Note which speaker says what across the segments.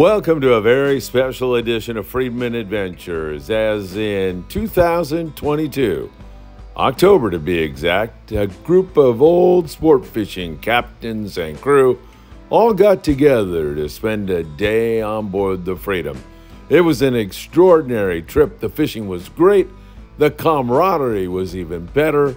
Speaker 1: Welcome to a very special edition of Friedman Adventures, as in 2022, October to be exact, a group of old sport fishing captains and crew all got together to spend a day on board the Freedom. It was an extraordinary trip. The fishing was great. The camaraderie was even better.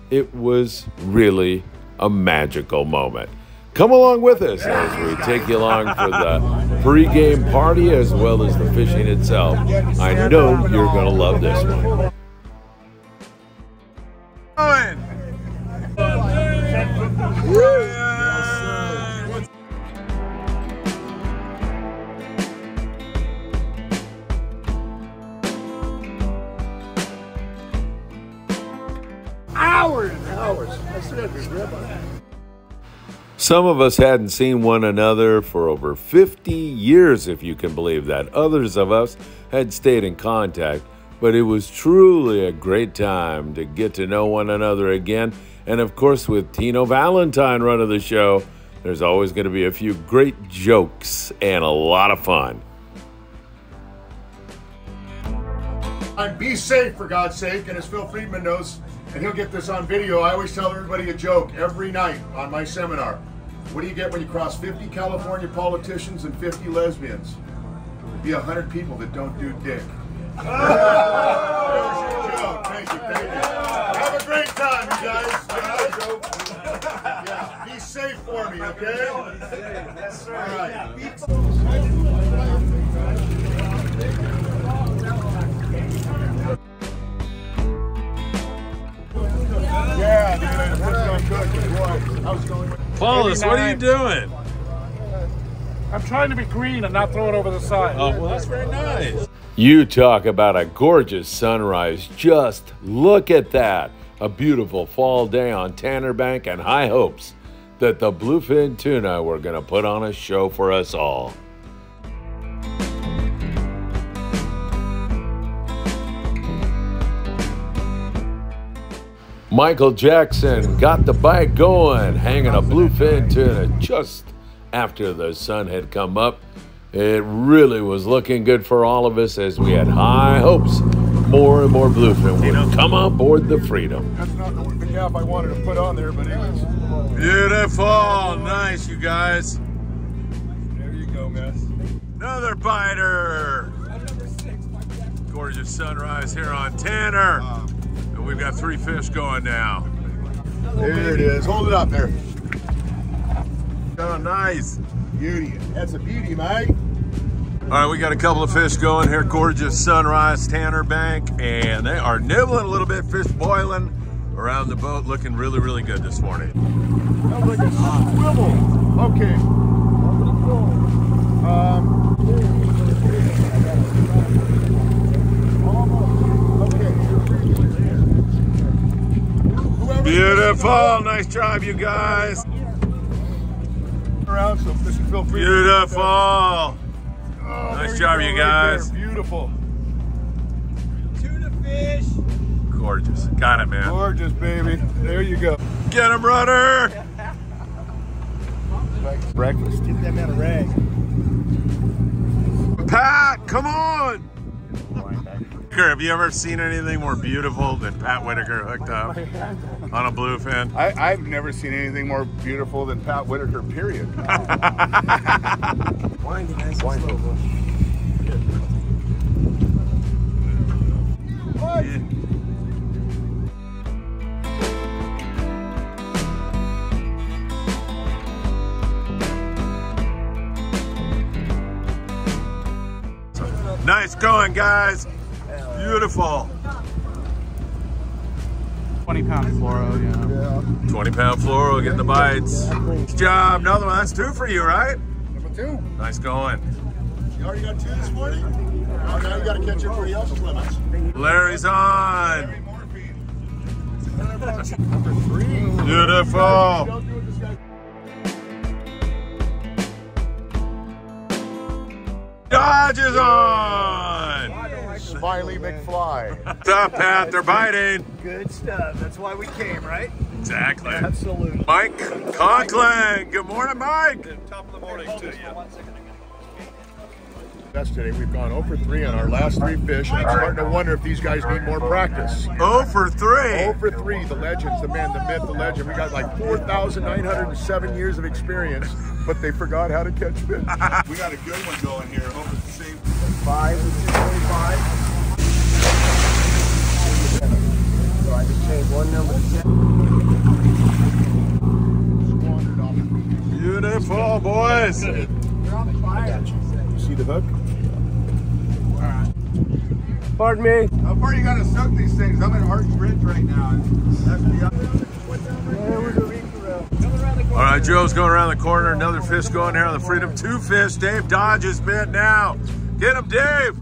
Speaker 1: It was really a magical moment. Come along with us as we take you along for the pre-game party as well as the fishing itself. I know you're going to love this one.
Speaker 2: Hours and hours. I still got this grip on that.
Speaker 1: Some of us hadn't seen one another for over 50 years, if you can believe that. Others of us had stayed in contact, but it was truly a great time to get to know one another again. And of course, with Tino Valentine running the show, there's always going to be a few great jokes and a lot of fun.
Speaker 2: Be safe, for God's sake, and as Phil Friedman knows, and he'll get this on video, I always tell everybody a joke every night on my seminar. What do you get when you cross 50 California politicians and 50 lesbians? It'd be 100 people that don't do dick. There's your joke. Thank you, thank you. Have a great time, you guys. Yeah, be safe for me, okay? Yes, sir. All right. Yeah, dude, I just gonna cook. I was going.
Speaker 1: Paulus, what are you doing?
Speaker 3: I'm trying to be green and not throw it over the side.
Speaker 1: Oh, well, that's very nice. You talk about a gorgeous sunrise. Just look at that. A beautiful fall day on Tanner Bank, and high hopes that the Bluefin tuna were going to put on a show for us all. Michael Jackson got the bike going, hanging a bluefin tuna just after the sun had come up. It really was looking good for all of us as we had high hopes more and more bluefin would come on board the Freedom.
Speaker 2: That's not the cap I wanted to put on there, but it was
Speaker 1: Beautiful. Nice, you guys.
Speaker 2: there you go, man.
Speaker 1: Another biter. Gorgeous sunrise here on Tanner. And we've got 3 fish going now.
Speaker 2: There it is. Hold it up there.
Speaker 1: Oh, nice.
Speaker 2: Beauty. That's a beauty, mate.
Speaker 1: All right, we got a couple of fish going here. Gorgeous sunrise, Tanner Bank, and they are nibbling a little bit. Fish boiling around the boat, looking really, really good this morning.
Speaker 2: Sounds like a swivel. Okay.
Speaker 1: Beautiful. Nice job, you guys.
Speaker 2: Around, so fish and feel free.
Speaker 1: Beautiful.
Speaker 2: Oh,
Speaker 1: Nice job, you guys.
Speaker 2: There. Beautiful.
Speaker 3: Tuna fish.
Speaker 1: Gorgeous. Got it, man.
Speaker 2: Gorgeous, baby. There you go.
Speaker 1: Get him, rudder.
Speaker 2: Breakfast. Get that man a rag.
Speaker 1: Pat, come on. Have you ever seen anything more beautiful than Pat Whitaker hooked up on a bluefin?
Speaker 2: I've never seen anything more beautiful than Pat Whitaker, period.
Speaker 3: Winding nice and slow.
Speaker 1: Nice going, guys. Beautiful.
Speaker 3: 20-pound fluoro, yeah.
Speaker 1: 20-pound fluoro getting the bites. Good job. Another one. That's 2 for you, right?
Speaker 2: Number 2.
Speaker 1: Nice going.
Speaker 2: You already got 2 this morning? Oh, now you got to catch everybody else's limits.
Speaker 1: Larry's on.
Speaker 2: Number 3.
Speaker 1: Beautiful. Dodge is on.
Speaker 2: Smiley McFly.
Speaker 1: What's up, Pat? They're biting.
Speaker 4: Good stuff. That's why we came, right?
Speaker 1: Exactly.
Speaker 4: Absolutely.
Speaker 1: Mike Conklin. Good morning, Mike.
Speaker 4: Top of the morning to you.
Speaker 2: That's today. We've gone 0 for 3 on our last 3 fish, and I'm starting to wonder if these guys need more practice.
Speaker 1: 0 for 3.
Speaker 2: 0 for 3, the legends, the man, the myth, the legend. We got like 4,907 years of experience, but they forgot how to catch fish. We got a good one going here. Hope it's the same.
Speaker 4: 5 which is 25. So I just changed one number to 10.
Speaker 1: Beautiful, boys.
Speaker 4: You're on fire.
Speaker 2: You see the hook?
Speaker 4: Pardon me.
Speaker 5: How far you gotta soak these things? I'm in Hart's Ridge right now.
Speaker 1: All right, Joe's going around the corner. Another fish going here on the Freedom. 2 fish. Dave Dodge is bit now. Get him, Dave.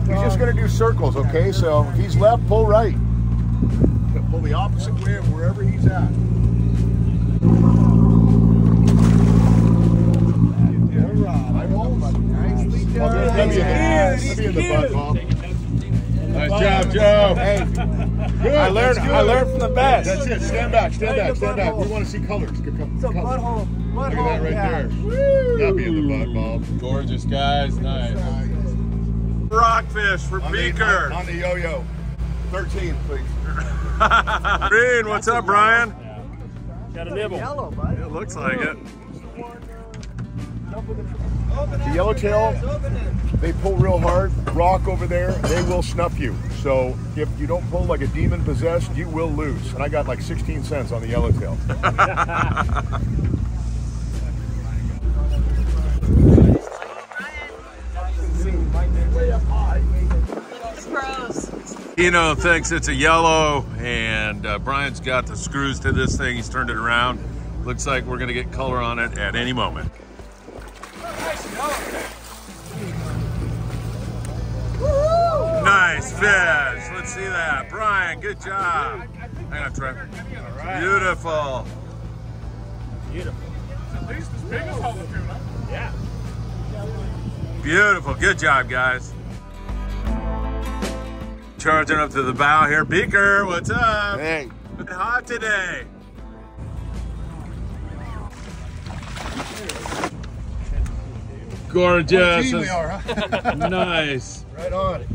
Speaker 2: He's just going to do circles, okay? So if he's left, pull right. Pull the opposite way of wherever he's at.
Speaker 4: Nicely done.
Speaker 2: Maybe in the butt, Bob.
Speaker 1: Nice job, Joe.
Speaker 2: Hey, good.
Speaker 1: I learned from the best.
Speaker 2: That's it. Stand back, stand back, stand back. We want to see colors. Good
Speaker 4: So
Speaker 2: colors.
Speaker 4: butthole.
Speaker 2: Look at that right there. That'd be in the butt, Bob.
Speaker 1: Gorgeous, guys. Nice. Rockfish for Beaker.
Speaker 2: On the yo-yo. 13, please.
Speaker 1: Green, what's up, Brian?
Speaker 3: Got a nibble.
Speaker 4: Yellow, bud.
Speaker 1: It looks like it.
Speaker 2: The yellowtail, they pull real hard. Rock over there, they will snuff you. So if you don't pull like a demon possessed, you will lose. And I got like 16 cents on the yellowtail.
Speaker 1: Eno thinks it's a yellow, and Brian's got the screws to this thing. He's turned it around. Looks like we're gonna get color on it at any moment. Nice fish. Let's see that. Brian, good job. Hang on, Trent. Beautiful.
Speaker 3: At least as big as all the tuna. Yeah.
Speaker 1: Beautiful. Good job, guys. Charging up to the bow here. Beaker, what's up?
Speaker 2: Hey.
Speaker 1: Been hot today. Gorgeous.
Speaker 2: Team we are, huh?
Speaker 1: Nice.
Speaker 2: Right on.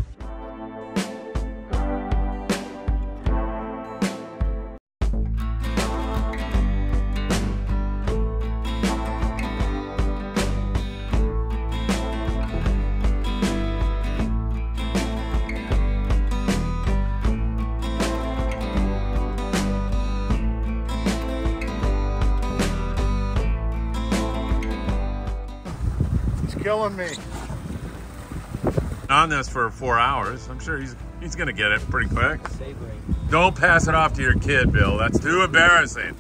Speaker 2: Killing me.
Speaker 1: On this for 4 hours. I'm sure he's gonna get it pretty quick. Don't pass it off to your kid, Bill. That's too embarrassing.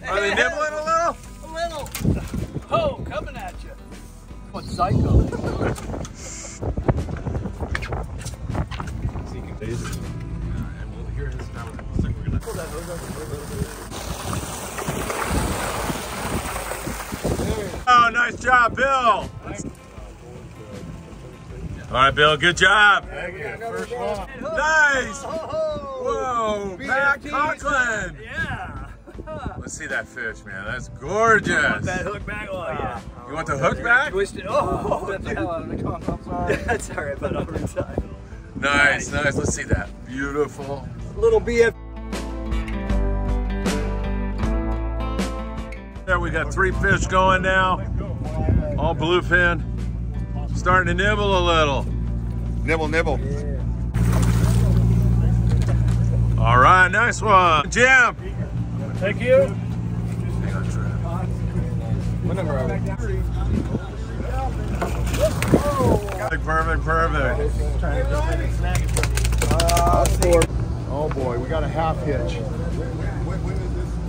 Speaker 1: Are they nibbling a little?
Speaker 4: A little. Oh, coming at you. What psycho?
Speaker 1: Oh, nice job, Bill. All right, Bill, good job.
Speaker 2: Thank you. First one.
Speaker 1: Nice. Whoa, Matt Conklin.
Speaker 4: Yeah.
Speaker 1: Let's see that fish, man. That's gorgeous.
Speaker 4: That hook back. Oh, yeah.
Speaker 1: You want the hook back?
Speaker 4: Twist it. Oh, that's the hell out of the comp. I'm sorry. That's all right, but over time.
Speaker 1: Nice, nice. Let's see that. Beautiful.
Speaker 4: Little BF.
Speaker 1: There we got 3 fish going now. All bluefin. Starting to nibble a little.
Speaker 2: Nibble, nibble.
Speaker 1: All right, nice one. Jim.
Speaker 3: Thank you.
Speaker 1: Perfect, perfect.
Speaker 2: Oh boy, we got a half hitch.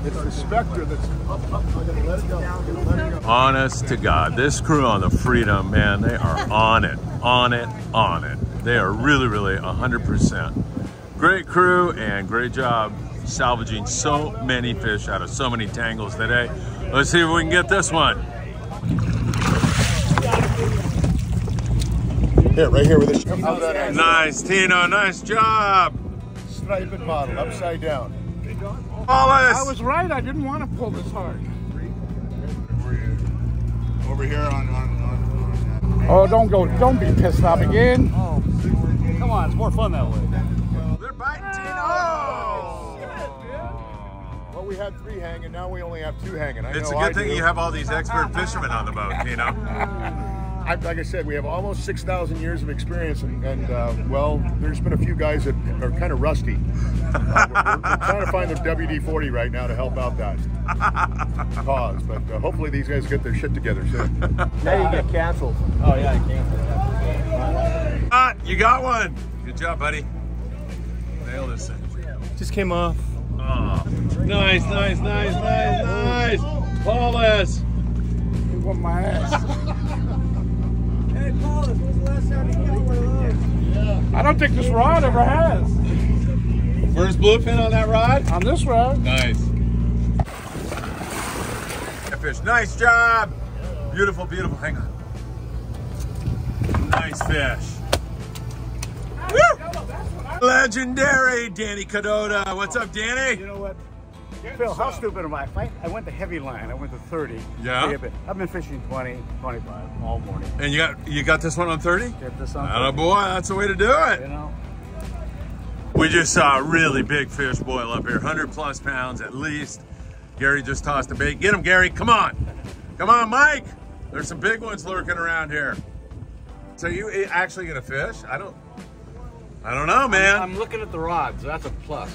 Speaker 2: It's the Spectre that's up. I'm gonna let it go. I'm gonna let it go.
Speaker 1: Honest to God, this crew on the Freedom, man, they are on it, on it, on it. They are really, really 100%. Great crew and great job salvaging so many fish out of so many tangles today. Let's see if we can get this one.
Speaker 2: Here, right here with this.
Speaker 1: Nice, Tino, nice job.
Speaker 2: Striped model, upside down.
Speaker 1: Wallace.
Speaker 3: I was right. I didn't want to pull this hard.
Speaker 5: Over here on
Speaker 3: Oh, don't be pissed off again.
Speaker 4: Oh, come on, it's more fun that way.
Speaker 5: They're biting, Tino.
Speaker 2: Well, we had 3 hanging, now we only have 2 hanging.
Speaker 5: It's a good thing you have all these expert fishermen on the boat, Tino.
Speaker 2: Like I said, we have almost 6,000 years of experience, and well, there's been a few guys that are kind of rusty. We're trying to find the WD-40 right now to help out that cause, but hopefully these guys get their shit together soon.
Speaker 4: Now you get canceled. Oh yeah, I canceled.
Speaker 5: You got one. Good job, buddy. Nailed this thing.
Speaker 4: Just came off.
Speaker 5: Oh. Nice. Paulus.
Speaker 3: You want my ass.
Speaker 4: Hey, Paulus, when's the last time you got one of those?
Speaker 3: I don't think this rod ever has.
Speaker 5: First bluefin on that rod?
Speaker 3: On this rod.
Speaker 5: Nice. Fish. Nice job. Beautiful. Hang on. Nice fish. Woo! Legendary Danny Cadota. What's up, Danny?
Speaker 6: You know what? Phil, how stupid am I? I went to heavy line. I went to 30.
Speaker 5: Yeah?
Speaker 6: I've been fishing 20, 25 all morning.
Speaker 5: And you got this one on 30?
Speaker 6: Get this on 30.
Speaker 5: Boy, that's the way to do it.
Speaker 6: You know?
Speaker 5: We just saw a really big fish boil up here, 100+ pounds at least. Gary just tossed a bait. Get him, Gary. Come on. Come on, Mike. There's some big ones lurking around here. So you actually gonna fish? I don't know, man.
Speaker 4: I'm looking at the rods. So that's a plus.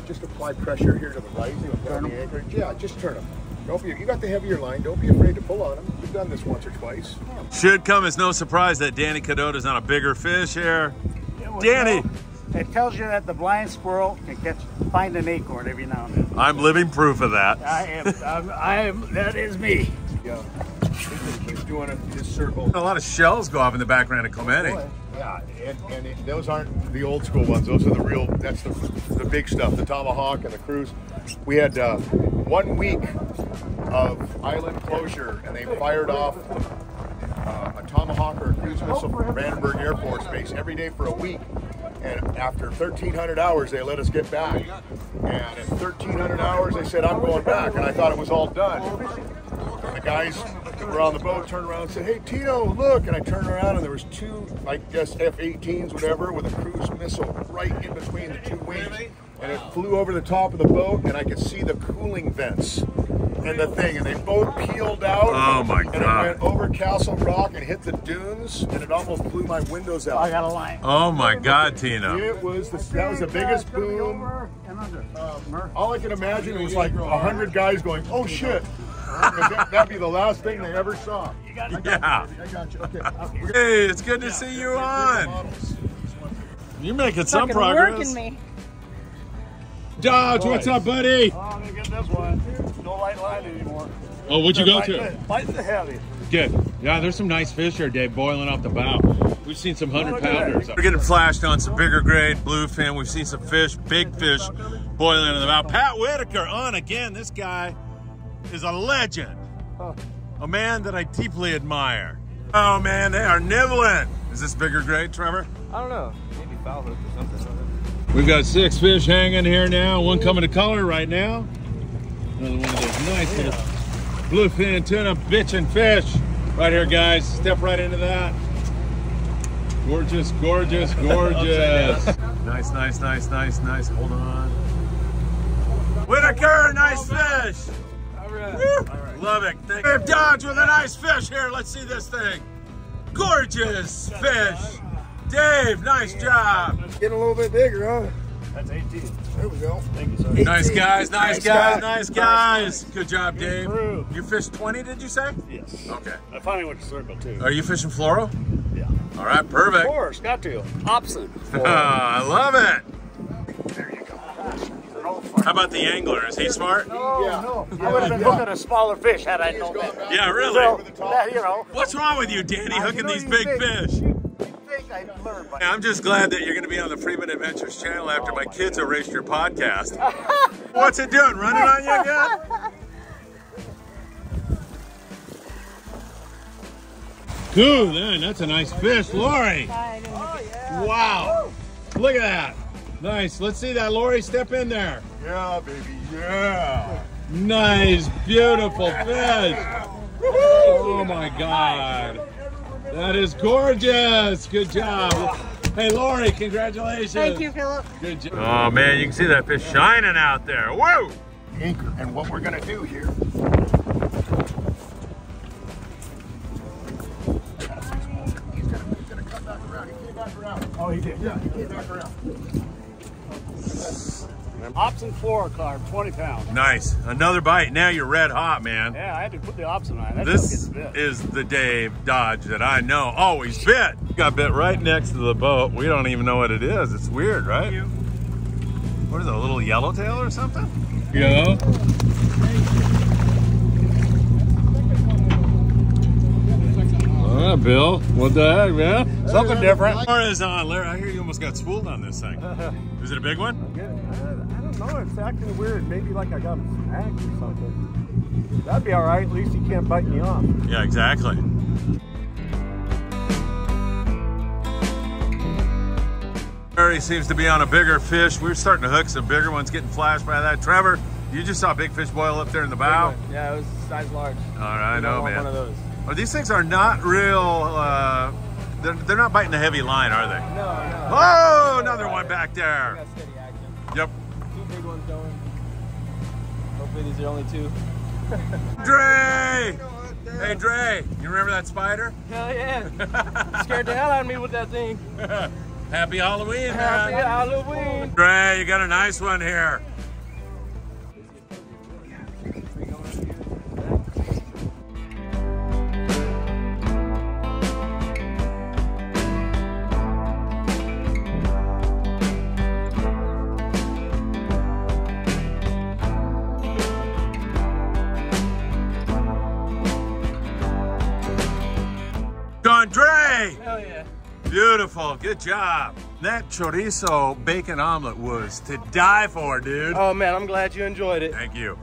Speaker 2: Just apply pressure here to the right. Turn the anchorage. Yeah, just turn them. You got the heavier line. Don't be afraid to pull on them. You've done this once or twice.
Speaker 5: Should come as no surprise that Danny Cadota's on a bigger fish here. Danny.
Speaker 6: It tells you that the blind squirrel can find an acorn every now and then.
Speaker 5: I'm living proof of that.
Speaker 6: That is me.
Speaker 2: Yeah. He's doing it in this circle.
Speaker 5: A lot of shells go off in the background of Clemente.
Speaker 2: Yeah, and those aren't the old school ones. Those are the real, that's the big stuff, the tomahawk and the cruise. We had 1 week of island closure, and they fired off a tomahawk or a cruise missile from Vandenberg Air Force Base every day for a week. And after 1,300 hours, they let us get back. And at 1,300 hours, they said, I'm going back. And I thought it was all done. And the guys that were on the boat turned around and said, hey, Tino, look. And I turned around, and there was 2, I guess, F-18s, whatever, with a cruise missile right in between the 2 wings. And it flew over the top of the boat, and I could see the cooling vents and the thing. And they both peeled out.
Speaker 5: Oh, my God.
Speaker 2: And it went over Castle Rock and hit the dunes, and it almost blew my windows out.
Speaker 6: I got a line.
Speaker 5: Oh, my God, Tino.
Speaker 2: That was the biggest boom. All I can imagine, it was like 100 guys going, oh shit. That'd be the last thing they ever saw.
Speaker 5: Yeah.
Speaker 2: I got you. Okay.
Speaker 5: Hey, it's good to see you on. You're making some progress.
Speaker 7: Working me.
Speaker 5: Dodge, what's up, buddy?
Speaker 6: Oh, I'm going to get this one. No light line anymore.
Speaker 5: Oh, what'd you go to?
Speaker 6: Bite the heavy.
Speaker 5: Good. Yeah, there's some nice fish here, Dave, boiling off the bow. We've seen some 100-pounders. We're getting flashed on some bigger grade bluefin. We've seen some fish, big fish, boiling in the bow. Pat Whitaker on again. This guy is a legend. A man that I deeply admire. Oh, man, they are nibbling. Is this bigger grade, Trevor?
Speaker 4: I don't know. Maybe foul hook or something.
Speaker 5: We've got 6 fish hanging here now. One coming to color right now. Another one of those nice little bluefin tuna bitchin' fish. Right here, guys. Step right into that. Gorgeous, gorgeous, gorgeous. Nice. Hold on. Whitaker, nice fish.
Speaker 4: All right.
Speaker 5: Love it. Dave Dodge with a nice fish here. Let's see this thing. Gorgeous fish. Dave, nice job.
Speaker 2: Getting a little bit bigger, huh?
Speaker 6: That's 18.
Speaker 2: There we go.
Speaker 6: Thank you, sir.
Speaker 5: Nice guys. Good job, Dave. You fished 20, did you say?
Speaker 6: Yes.
Speaker 5: Okay.
Speaker 6: I finally went to circle, too.
Speaker 5: Are you fishing fluoro?
Speaker 6: Yeah.
Speaker 5: All right, perfect.
Speaker 6: Of course, got to. Opposite.
Speaker 5: I love it.
Speaker 2: There you go.
Speaker 5: How about the angler? Is he smart?
Speaker 2: Yeah.
Speaker 6: No. I would have been hooking a smaller fish had I known that.
Speaker 5: Yeah, really?
Speaker 6: So, that, you know.
Speaker 5: What's wrong with you, Danny, hooking these big fish?
Speaker 6: You think I learned by
Speaker 5: I'm just glad that you're going to be on the Friedman Adventures channel after my kids erased your podcast. What's it doing? Running on you again? Good, man. That's a nice fish, Lori. Wow. Look at that. Nice. Let's see that, Lori. Step in there.
Speaker 2: Yeah, baby. Yeah.
Speaker 5: Nice, beautiful fish. Oh my God. That is gorgeous. Good job. Hey, Lori, congratulations.
Speaker 7: Thank you, Philip.
Speaker 5: Good job. Oh man, you can see that fish shining out there. Whoa!
Speaker 2: Anchor, and what we're gonna do here. He's gonna come back around. He came back around.
Speaker 6: Oh, he did.
Speaker 2: Yeah, he came back around.
Speaker 6: Opsin fluorocarb, 20 pounds.
Speaker 5: Nice. Another bite. Now you're red hot, man.
Speaker 6: Yeah, I had to put the opsin on. That
Speaker 5: This
Speaker 6: stuff gets bit.
Speaker 5: is the Dave Dodge that I know always bit. Got bit right next to the boat. We don't even know what it is. It's weird, right? What is it, a little yellowtail or something? Yeah. All right, Bill. What the heck, man?
Speaker 6: Something different.
Speaker 5: Or is on, Larry. I hear you almost got spooled on this thing. Is it a big one?
Speaker 6: I don't know. It's acting weird. Maybe like I got a snag or something. That'd be all right. At least he can't bite me off.
Speaker 5: Yeah, exactly. Larry seems to be on a bigger fish. We're starting to hook some bigger ones, getting flashed by that. Trevor, you just saw a big fish boil up there in the bow?
Speaker 4: Yeah, it was size large.
Speaker 5: All right, I know, man.
Speaker 4: One of those.
Speaker 5: Oh, these things are not real, they're not biting a heavy line, are they?
Speaker 4: No.
Speaker 5: Oh, another one back there.
Speaker 4: Got steady action.
Speaker 5: Yep.
Speaker 4: 2 big ones going. Hopefully these are only 2.
Speaker 5: Dre! Hey, Dre, you remember that spider?
Speaker 4: Hell yeah. Scared the hell out of me with that thing.
Speaker 5: Happy Halloween,
Speaker 4: Happy
Speaker 5: man.
Speaker 4: Halloween.
Speaker 5: Dre, you got a nice one here. Dre!
Speaker 4: Hell yeah.
Speaker 5: Beautiful, good job. That chorizo bacon omelet was to die for, dude.
Speaker 4: Oh man, I'm glad you enjoyed it.
Speaker 5: Thank you.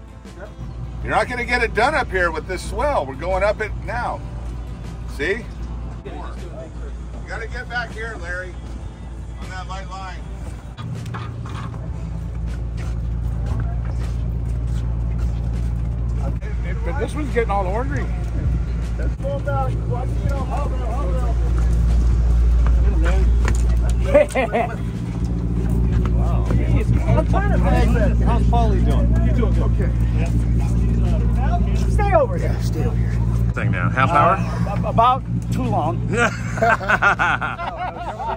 Speaker 2: You're not gonna get it done up here with this swell. We're going up it now. See? You gotta get back here, Larry, on that light line.
Speaker 6: But this one's getting all ornery.
Speaker 2: Let's go back. Watch it go. Hold on.
Speaker 6: Wow. I'm trying to bag. How's Paulie doing? You doing good? Okay. Stay over here. Stay over here.
Speaker 5: Thing now, half hour?
Speaker 6: About too long.
Speaker 2: I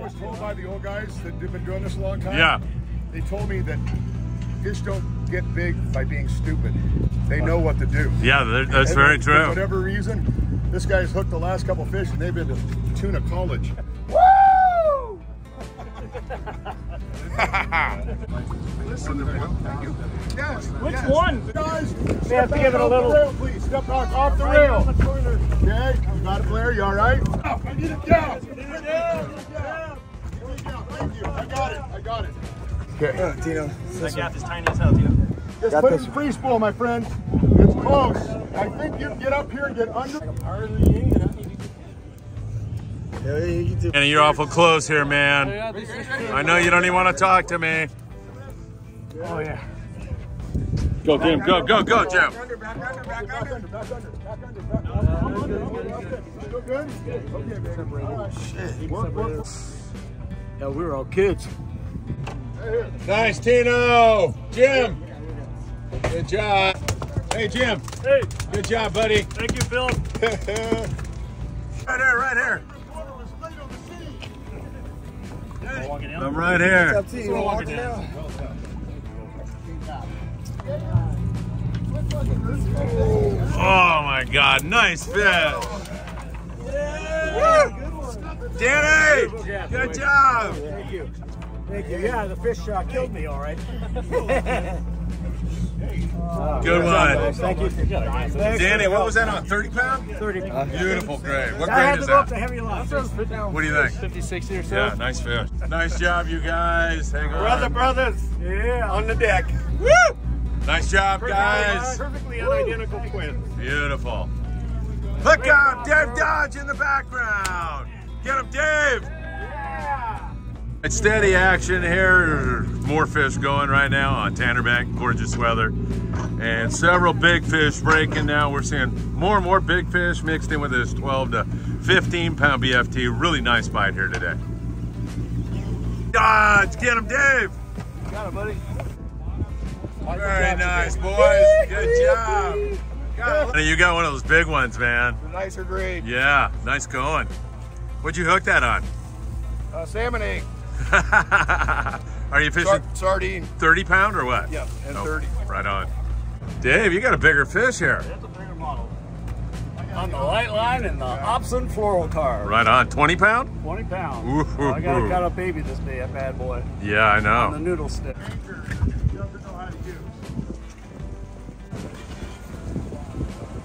Speaker 2: was told by the old guys that have been doing this a long time.
Speaker 5: Yeah.
Speaker 2: They told me that fish don't get big by being stupid. They know what to do.
Speaker 5: Yeah, that's very
Speaker 2: For
Speaker 5: true.
Speaker 2: whatever reason, this guy's hooked the last couple fish and they've been to tuna college.
Speaker 6: Woo!
Speaker 2: Listen to me. Thank you. Yes.
Speaker 6: Which
Speaker 2: yes.
Speaker 6: one?
Speaker 2: Guys,
Speaker 6: May I have to give it a little?
Speaker 2: rail, please. Step back off the rail. Okay, you got it, Blair. You all right? I need it down. Need it down. Thank you. I got it. Okay.
Speaker 6: Tino.
Speaker 4: I got this tiny as hell, Tino.
Speaker 2: Just put it in free spool, my friend. It's close. I think you can get up here and get under.
Speaker 5: And you're awful close here, man. I know you don't even want to talk to me.
Speaker 6: Oh yeah.
Speaker 5: Go, Jim. Go, Jim.
Speaker 2: Back under. Still good? Okay, baby. All right. Shit. Work.
Speaker 6: Yeah, we were all kids.
Speaker 5: Nice, Tino. Jim. Good job. Hey, Jim.
Speaker 3: Hey,
Speaker 5: Good job, buddy.
Speaker 3: thank you, Phil.
Speaker 5: Right here. I'm right here. Oh my God, nice fish. Danny, good job.
Speaker 6: Thank you. Thank you. Yeah, the fish killed me, all right.
Speaker 5: Good one.
Speaker 6: Thank you.
Speaker 5: Danny, what was that on, 30 pound?
Speaker 6: 30 pounds.
Speaker 5: Beautiful grade. What
Speaker 6: I had
Speaker 5: grade is
Speaker 6: to go up
Speaker 5: that?
Speaker 6: to heavy line.
Speaker 5: What do you think?
Speaker 4: 50, 60 or so.
Speaker 5: Yeah, nice fish. Nice job, you guys. Hang on.
Speaker 6: Brothers. Yeah. On the deck.
Speaker 5: Woo! Nice job, guys.
Speaker 6: Perfectly unidentical twins.
Speaker 5: Beautiful. Look out, Dave Dodge in the background. Get him, Dave.
Speaker 6: Yeah.
Speaker 5: It's steady action here. More fish going right now on Tannerbank. Gorgeous weather. And several big fish breaking now. We're seeing more and more big fish mixed in with this 12 to 15 pound BFT. Really nice bite here today. Dodge, get him, Dave.
Speaker 4: Got it, buddy.
Speaker 5: Very nice, boys. Good job. You got one of those big ones, man.
Speaker 2: The nicer grade.
Speaker 5: Yeah, nice going. What'd you hook that on?
Speaker 2: Salmon egg.
Speaker 5: Are you fishing
Speaker 2: Sardine.
Speaker 5: 30 pound or what?
Speaker 2: Yeah, and
Speaker 5: Oh,
Speaker 2: 30.
Speaker 5: right on. Dave, you got a bigger fish here.
Speaker 4: That's a bigger model. On the light line and the Opson fluorocarbon.
Speaker 5: Right on. 20 pound?
Speaker 4: 20 pounds.
Speaker 5: Ooh,
Speaker 4: Oh, I
Speaker 5: ooh.
Speaker 4: got a baby this bad boy.
Speaker 5: Yeah, I
Speaker 4: On the
Speaker 5: know.
Speaker 4: noodle stick.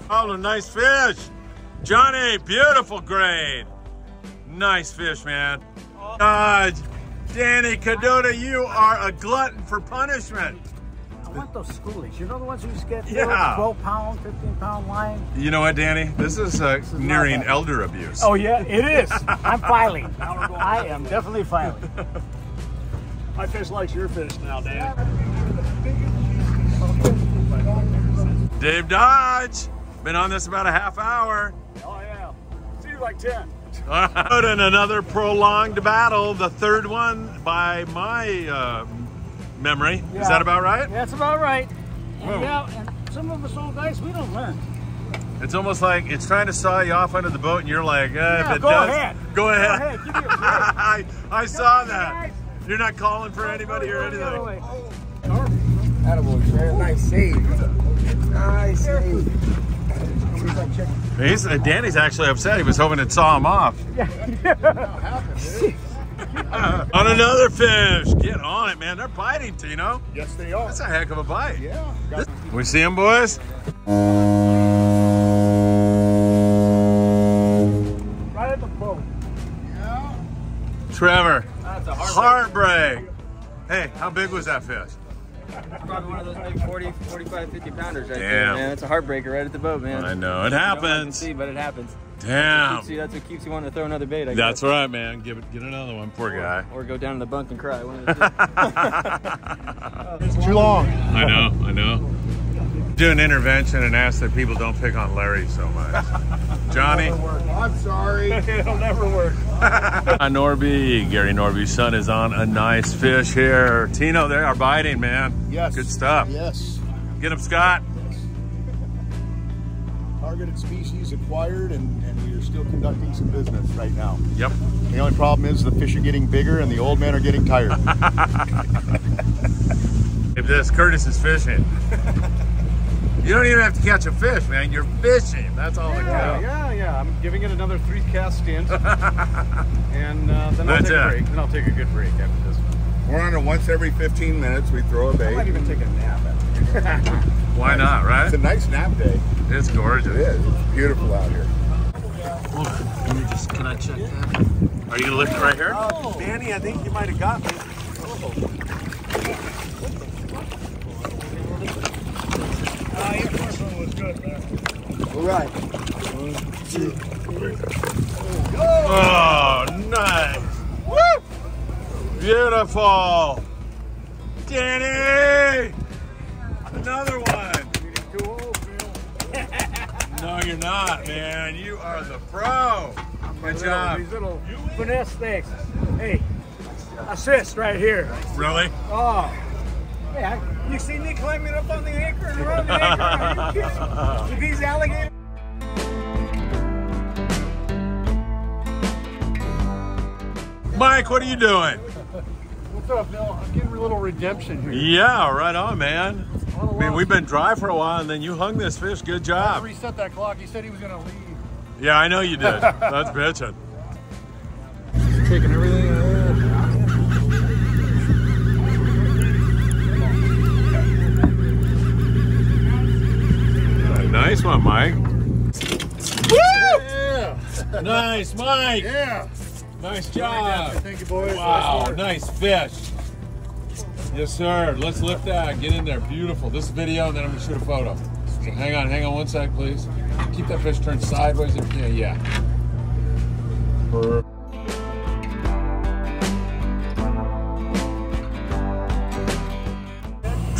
Speaker 5: Oh, a nice fish. Johnny, beautiful grade. Nice fish, man. Danny Cadota, you are a glutton for punishment.
Speaker 6: I want those schoolies. You know the ones who just get
Speaker 5: Yeah.
Speaker 6: 12 pound, 15 pound line?
Speaker 5: You know what, Danny? This is nearing elder abuse.
Speaker 6: Oh yeah, it is. I'm filing. I am definitely filing.
Speaker 4: My fish likes your fish now, Dan.
Speaker 5: Dave Dodge, been on this about a half hour.
Speaker 4: Oh yeah. See you like 10.
Speaker 5: In another prolonged battle, the third one by my memory.
Speaker 6: Yeah.
Speaker 5: Is that about right?
Speaker 6: That's about right.
Speaker 5: Whoa.
Speaker 6: And yeah, and some of us old guys, we don't learn.
Speaker 5: It's almost like it's trying to saw you off under the boat and you're like, if it
Speaker 6: go
Speaker 5: does,
Speaker 6: ahead.
Speaker 5: Go ahead.
Speaker 6: Go ahead, give me a break.
Speaker 5: I saw that. You're not calling for anybody or anything.
Speaker 7: Attaboy, man. Nice save. Nice save.
Speaker 5: Danny's actually upset. He was hoping to saw him off. On another fish. Get on it, man. They're biting, Tino.
Speaker 2: Yes, they are.
Speaker 5: That's a heck of a bite.
Speaker 2: Yeah.
Speaker 5: We see him, boys?
Speaker 6: Right at the boat.
Speaker 5: Trevor.
Speaker 4: That's a
Speaker 5: Heartbreak. Hey, how big was that fish?
Speaker 8: Probably one of those big 40, 45, 50 pounders right
Speaker 5: Damn.
Speaker 8: there, man. It's a heartbreaker right at the boat, man.
Speaker 5: I know, it
Speaker 8: You don't like to
Speaker 5: happens.
Speaker 8: see, but it happens.
Speaker 5: Damn.
Speaker 8: That's what keeps you wanting to throw another bait, I
Speaker 5: That's
Speaker 8: guess.
Speaker 5: right, man. Get another one. Poor guy.
Speaker 8: Or go down in the bunk and cry. One of the two.
Speaker 2: It's too long.
Speaker 5: I know. Do an intervention and ask that people don't pick on Larry so much. Johnny?
Speaker 2: I'm sorry.
Speaker 4: It'll never work.
Speaker 5: Norby, Gary Norby's son is on a nice fish here. Tino, they are biting, man.
Speaker 2: Yes.
Speaker 5: Good stuff.
Speaker 2: Yes.
Speaker 5: Get him, Scott.
Speaker 2: Targeted species acquired, and we are still conducting some business right now.
Speaker 5: Yep.
Speaker 2: The only problem is the fish are getting bigger and the old men are getting tired.
Speaker 5: If this, Curtis is fishing. You don't even have to catch a fish, man. You're fishing. That's all that counts.
Speaker 4: Yeah. I'm giving it another 3 cast stint. And then I'll
Speaker 5: That's
Speaker 4: take a
Speaker 5: it.
Speaker 4: break. Then I'll take a good break after this one.
Speaker 9: We're on it once every 15 minutes. We throw a
Speaker 4: I might
Speaker 9: bait.
Speaker 4: even take a nap after.
Speaker 5: Why not, right?
Speaker 9: It's a nice nap day.
Speaker 5: It's gorgeous.
Speaker 9: It is. It's beautiful out here.
Speaker 8: Can I check that?
Speaker 5: Are you going to lift it right here?
Speaker 4: Danny, I think you might have got me. Your first one was good there.
Speaker 7: All right.
Speaker 9: 1, 2, 3.
Speaker 5: Oh, nice. Woo! Beautiful. Danny! Another one.
Speaker 4: Too old, Phil.
Speaker 5: No, you're not, man. You are the pro. Good job.
Speaker 6: These little finesse things. Hey, assist right here.
Speaker 5: Really?
Speaker 6: Oh, yeah. You see me climbing up on the anchor and around the anchor? Are you kidding? With these alligators.
Speaker 5: Mike, what are you doing?
Speaker 4: What's up, Phil? I'm getting a little redemption here.
Speaker 5: Yeah, right on, man. I mean, we've been dry for a while, and then you hung this fish. Good
Speaker 4: I
Speaker 5: job.
Speaker 4: reset that clock. He said he was going to leave.
Speaker 5: Yeah, I know you did. That's bitching.
Speaker 7: Taking everything I had.
Speaker 5: Nice one, Mike.
Speaker 4: Yeah.
Speaker 5: Nice, Mike.
Speaker 4: Yeah.
Speaker 5: Nice job.
Speaker 4: Thank you, boys.
Speaker 5: Wow, nice fish. Yes, sir. Let's lift that. Get in there. Beautiful. This video, and then I'm going to shoot a photo. So hang on one sec, please. Keep that fish turned sideways if you can. Yeah.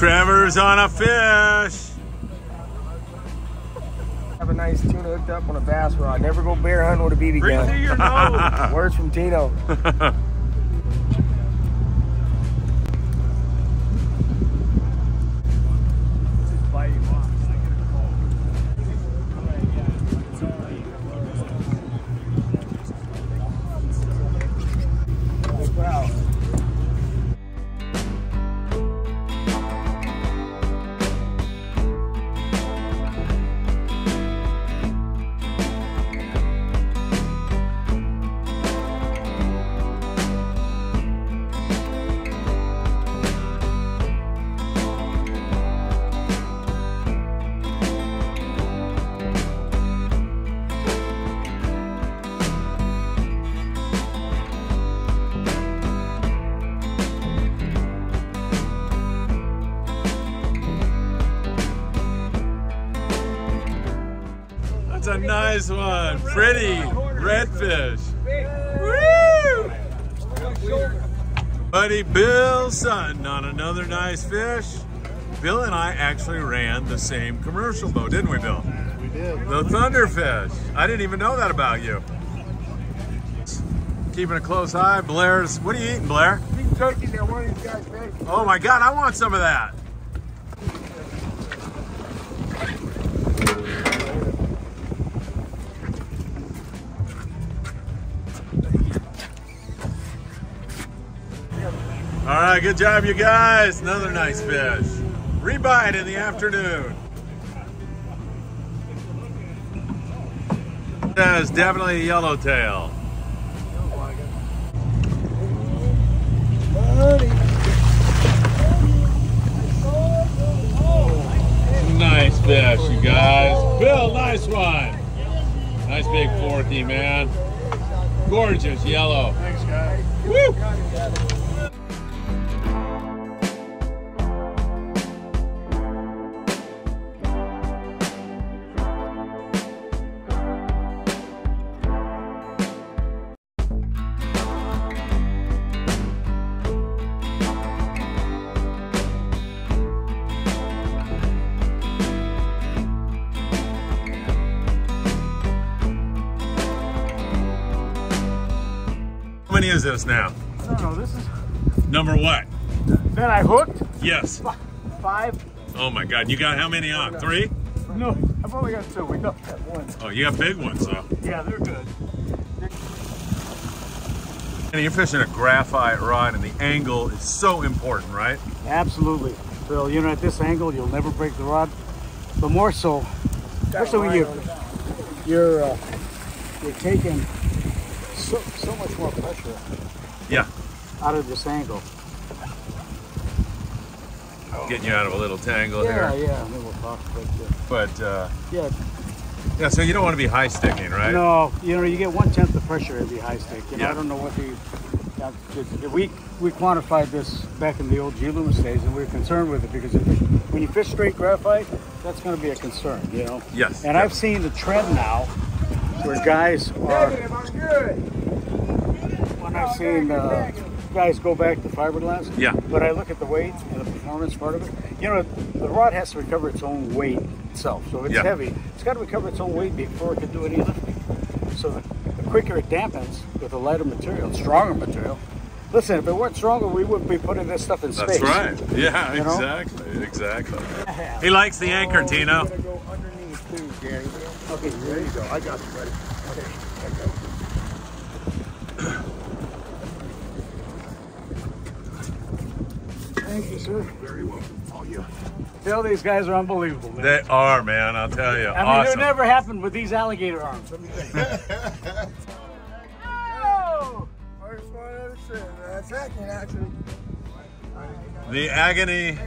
Speaker 5: Trevor's on a fish.
Speaker 7: Have a nice tuna hooked up on a bass rod. Never go bear hunting with a BB gun.
Speaker 4: Breathe through your nose.
Speaker 7: Words from Tino.
Speaker 5: That's a nice one. Pretty redfish. Woo! Buddy Bill Sutton on another nice fish. Bill and I actually ran the same commercial boat, didn't we, Bill?
Speaker 2: We did.
Speaker 5: The Thunderfish. I didn't even know that about you. Keeping a close eye. Blair's, what are you eating, Blair?
Speaker 7: Eating turkey that one of these guys made.
Speaker 5: Oh my God, I want some of that. All right, good job, you guys. Another nice fish. Rebite in the afternoon. That is definitely a yellowtail. Nice fish, you guys. Bill, nice one. Nice big forky, man. Gorgeous yellow.
Speaker 2: Thanks, guys.
Speaker 5: Woo! How many is this now?
Speaker 3: I don't know, this is...
Speaker 5: Number what?
Speaker 3: Then I hooked?
Speaker 5: Yes.
Speaker 3: 5.
Speaker 5: Oh my God, you got how many on? 3?
Speaker 3: No, I've only got 2. We got that one.
Speaker 5: Oh, you got big ones though.
Speaker 3: Yeah, they're good.
Speaker 5: And you're fishing a graphite rod and the angle is so important, right?
Speaker 3: Absolutely. Phil, you know, at this angle, you'll never break the rod. But more so, especially when you're taking so much more pressure
Speaker 5: Yeah.
Speaker 3: out of this angle.
Speaker 5: Getting you out of a little tangle
Speaker 3: Yeah,
Speaker 5: here.
Speaker 3: yeah, and then we'll talk about that.
Speaker 5: But
Speaker 3: Yeah,
Speaker 5: yeah, so you don't want to be high sticking, right?
Speaker 3: no, you know, you get 1/10 the pressure in the high stick. You know,
Speaker 5: Yeah.
Speaker 3: I don't know what we quantified this back in the old G Loomis days, and we were concerned with it because when you fish straight graphite, that's going to be a concern, you know.
Speaker 5: Yes.
Speaker 3: And I've seen the trend now where guys are. When I've seen guys go back to fiberglass.
Speaker 5: Yeah.
Speaker 3: But I look at the weight and the performance part of it. You know, the rod has to recover its own weight itself. So if it's heavy, it's got to recover its own weight before it can do any lifting. So the quicker it dampens with a lighter material, stronger material. Listen, if it weren't stronger, we wouldn't be putting this stuff in space.
Speaker 5: That's right. Yeah,
Speaker 3: You know?
Speaker 5: exactly. He likes the anchor, Tino.
Speaker 7: Go underneath too, Danny.
Speaker 2: Okay, there you go. I got you, buddy. Okay, there you go.
Speaker 3: Thank you, sir.
Speaker 2: Very welcome. All you.
Speaker 3: Phil, these guys are unbelievable, man.
Speaker 5: They are, man, I'll tell you.
Speaker 3: I mean,
Speaker 5: Awesome.
Speaker 3: it would never happen with these alligator arms. Let me think. Oh!
Speaker 7: First one of the trip. Second, actually.
Speaker 5: The agony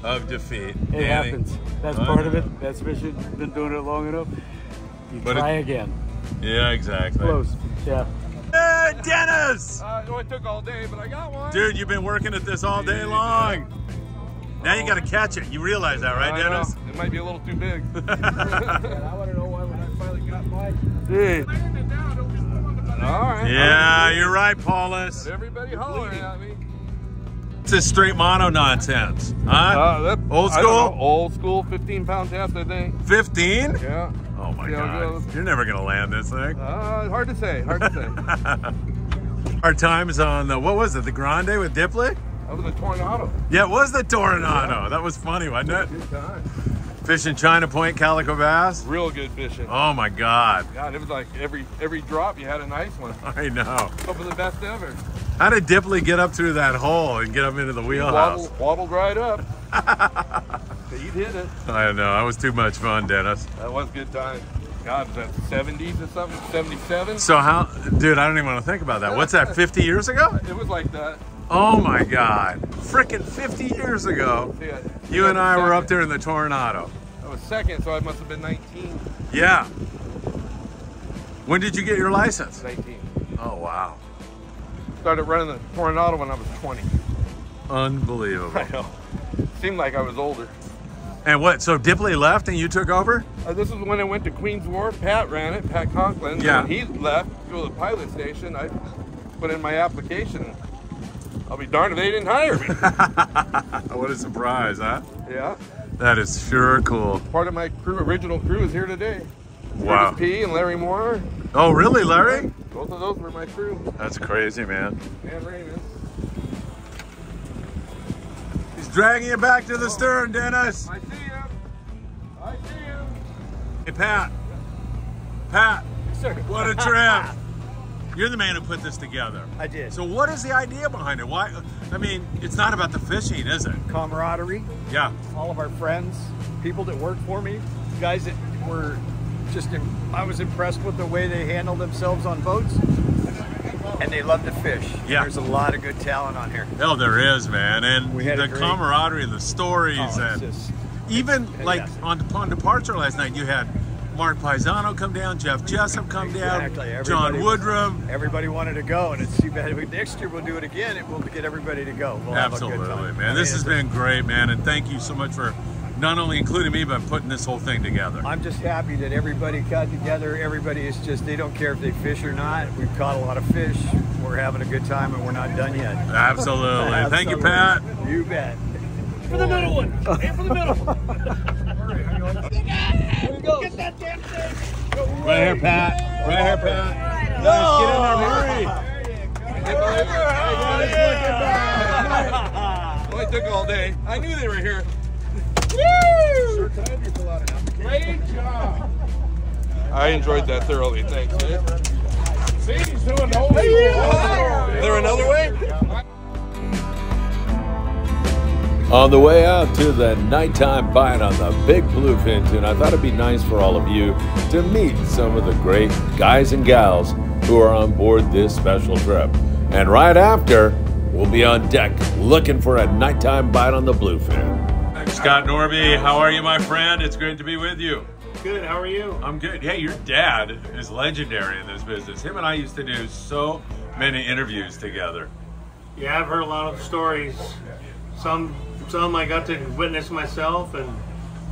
Speaker 5: of defeat.
Speaker 3: It
Speaker 5: Danny.
Speaker 3: happens. That's part of it. That's fishing. Been doing it long enough. You
Speaker 5: But
Speaker 3: try again.
Speaker 5: Yeah, exactly.
Speaker 3: Close. Yeah.
Speaker 5: Hey, Dennis!
Speaker 10: It only took all day, but I got one.
Speaker 5: Dude, you've been working at this all day long. Now you got to catch it. You realize that, right,
Speaker 10: I know.
Speaker 5: Dennis?
Speaker 10: It might be a little too big.
Speaker 7: I want to know why when I finally got mine.
Speaker 5: Dude.
Speaker 10: All right.
Speaker 5: Yeah, you're right, Paulus.
Speaker 10: Everybody hollering at me.
Speaker 5: What's this straight mono nonsense? Huh? Old school?
Speaker 10: Old school 15-pound test, I think.
Speaker 5: 15?
Speaker 10: Yeah.
Speaker 5: Oh my God. You're never gonna land this thing.
Speaker 10: Hard to say, hard to say.
Speaker 5: Our times on the, what was it, the Grande with Dipley?
Speaker 10: That was the Tornado.
Speaker 5: Yeah, it was the Tornado. Yeah. That was funny, wasn't it?
Speaker 10: Good time.
Speaker 5: Fishing China Point calico bass.
Speaker 10: Real good fishing.
Speaker 5: Oh my God.
Speaker 10: God, it was like every drop you had a nice one.
Speaker 5: I know.
Speaker 10: Hope for the best ever.
Speaker 5: How did Dipley get up through that hole and get up into the wheelhouse?
Speaker 10: Wobbled right up. He'd hit it.
Speaker 5: I know. That was too much fun, Dennis.
Speaker 10: That was a good time. God, was that 70s or something? 77?
Speaker 5: So how, dude, I don't even want to think about that. What's that, 50 years ago?
Speaker 10: It was like that.
Speaker 5: Oh my God. Frickin' 50 years ago, you and I were up there in the Tornado.
Speaker 10: I was second, so I must have been 19.
Speaker 5: Yeah. When did you get your license?
Speaker 10: 19.
Speaker 5: Oh, wow.
Speaker 10: Started running the Tornado when I was 20.
Speaker 5: Unbelievable.
Speaker 10: I know. Seemed like I was older.
Speaker 5: And what, so Dipley left and you took over?
Speaker 10: This is when I went to Queens Wharf. Pat ran it, Pat Conklin.
Speaker 5: Yeah.
Speaker 10: When he left to go to the pilot station, I put in my application. I'll be darned if they didn't hire me.
Speaker 5: What a surprise, huh?
Speaker 10: Yeah.
Speaker 5: That is sure cool.
Speaker 10: Part of my crew, original crew, is here today.
Speaker 5: Wow.
Speaker 10: Curtis P. and Larry Moore.
Speaker 5: Oh, really, Larry?
Speaker 10: Both of those were my crew.
Speaker 5: That's crazy, man.
Speaker 10: And Raymond.
Speaker 5: He's dragging you back to the stern, Dennis.
Speaker 10: I see him. I see him.
Speaker 5: Hey, Pat. Pat.
Speaker 3: Sir.
Speaker 5: What a trip. You're the man who put this together.
Speaker 3: I did.
Speaker 5: So what is the idea behind it? Why? I mean, it's not about the fishing, is it?
Speaker 3: Camaraderie.
Speaker 5: Yeah.
Speaker 3: All of our friends, people that work for me, guys that were just, I was impressed with the way they handle themselves on boats. And they love to fish.
Speaker 5: Yeah.
Speaker 3: There's a lot of good talent on here.
Speaker 5: Oh, there is, man. And
Speaker 3: We had
Speaker 5: the
Speaker 3: a great
Speaker 5: camaraderie and the stories. And even like on departure last night, you had Mark Paisano come down, Jeff Jessup come down, John Woodrum.
Speaker 3: Everybody wanted to go, and it's too bad. Next year we'll do it again, and we'll get everybody to go. We'll
Speaker 5: Absolutely,
Speaker 3: have a good time.
Speaker 5: man. This has been great, man, and thank you so much for not only including me, but putting this whole thing together.
Speaker 3: I'm just happy that everybody got together. Everybody is just, they don't care if they fish or not. We've caught a lot of fish. We're having a good time, and we're not done yet.
Speaker 5: Absolutely. Thank you, Pat.
Speaker 3: You bet.
Speaker 4: For the middle one. Aim for the middle. Here we go. Get that damn thing.
Speaker 5: Right here, Pat. Right here, Pat.
Speaker 4: No.
Speaker 5: Get in there, hurry.
Speaker 10: Well, it took all day. I knew they were here.
Speaker 4: Woo! Great job.
Speaker 10: I enjoyed that thoroughly. Thanks, man.
Speaker 4: See, he's doing holy.
Speaker 10: Is there another way?
Speaker 1: On the way out to the nighttime bite on the big bluefin tuna, I thought it'd be nice for all of you to meet some of the great guys and gals who are on board this special trip. And right after, we'll be on deck looking for a nighttime bite on the bluefin.
Speaker 5: Scott Norby, how are you, my friend? It's great to be with you.
Speaker 11: Good, how are you?
Speaker 5: I'm good. Hey, your dad is legendary in this business. Him and I used to do so many interviews together.
Speaker 11: Yeah, I've heard a lot of stories. Some I got to witness myself, and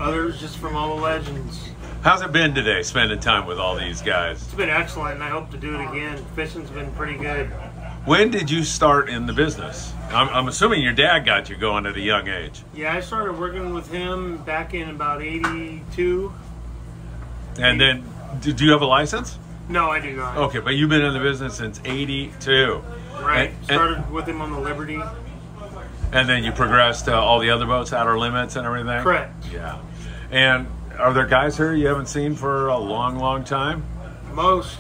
Speaker 11: others just from all the legends.
Speaker 5: How's it been today, spending time with all these guys?
Speaker 11: It's been excellent, and I hope to do it again. Fishing's been pretty good.
Speaker 5: When did you start in the business? I'm assuming your dad got you going at a young age.
Speaker 11: Yeah, I started working with him back in about 82.
Speaker 5: And then, did you have a license?
Speaker 11: No, I do not.
Speaker 5: Okay, but you've been in the business since 82.
Speaker 11: Right, started with him on the Liberty.
Speaker 5: And then you progressed to all the other boats, Outer Limits and everything?
Speaker 11: Correct.
Speaker 5: Yeah. And are there guys here you haven't seen for a long, long time?
Speaker 11: Most.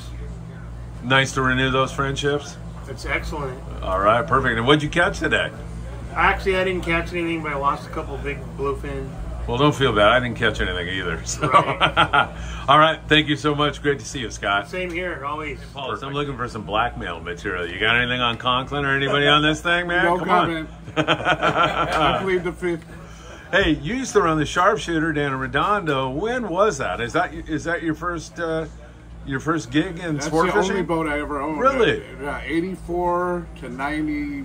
Speaker 5: Nice to renew those friendships?
Speaker 11: It's excellent.
Speaker 5: All right, perfect. And what'd you catch today?
Speaker 11: Actually, I didn't catch anything, but I lost a couple big bluefin.
Speaker 5: Well, don't feel bad. I didn't catch anything either. So.
Speaker 11: Right.
Speaker 5: All right. Thank you so much. Great to see you, Scott.
Speaker 11: Same here, always.
Speaker 5: Paulus, I'm looking for some blackmail material. You got anything on Conklin or anybody on this thing, man?
Speaker 9: No
Speaker 5: Come
Speaker 9: comment.
Speaker 5: on.
Speaker 9: I plead the fifth.
Speaker 5: Hey, you used to run the sharpshooter down in Redondo. When was that? Is that your first gig in sport fishing?
Speaker 9: That's the only boat I ever owned.
Speaker 5: Really?
Speaker 9: 84 to 90,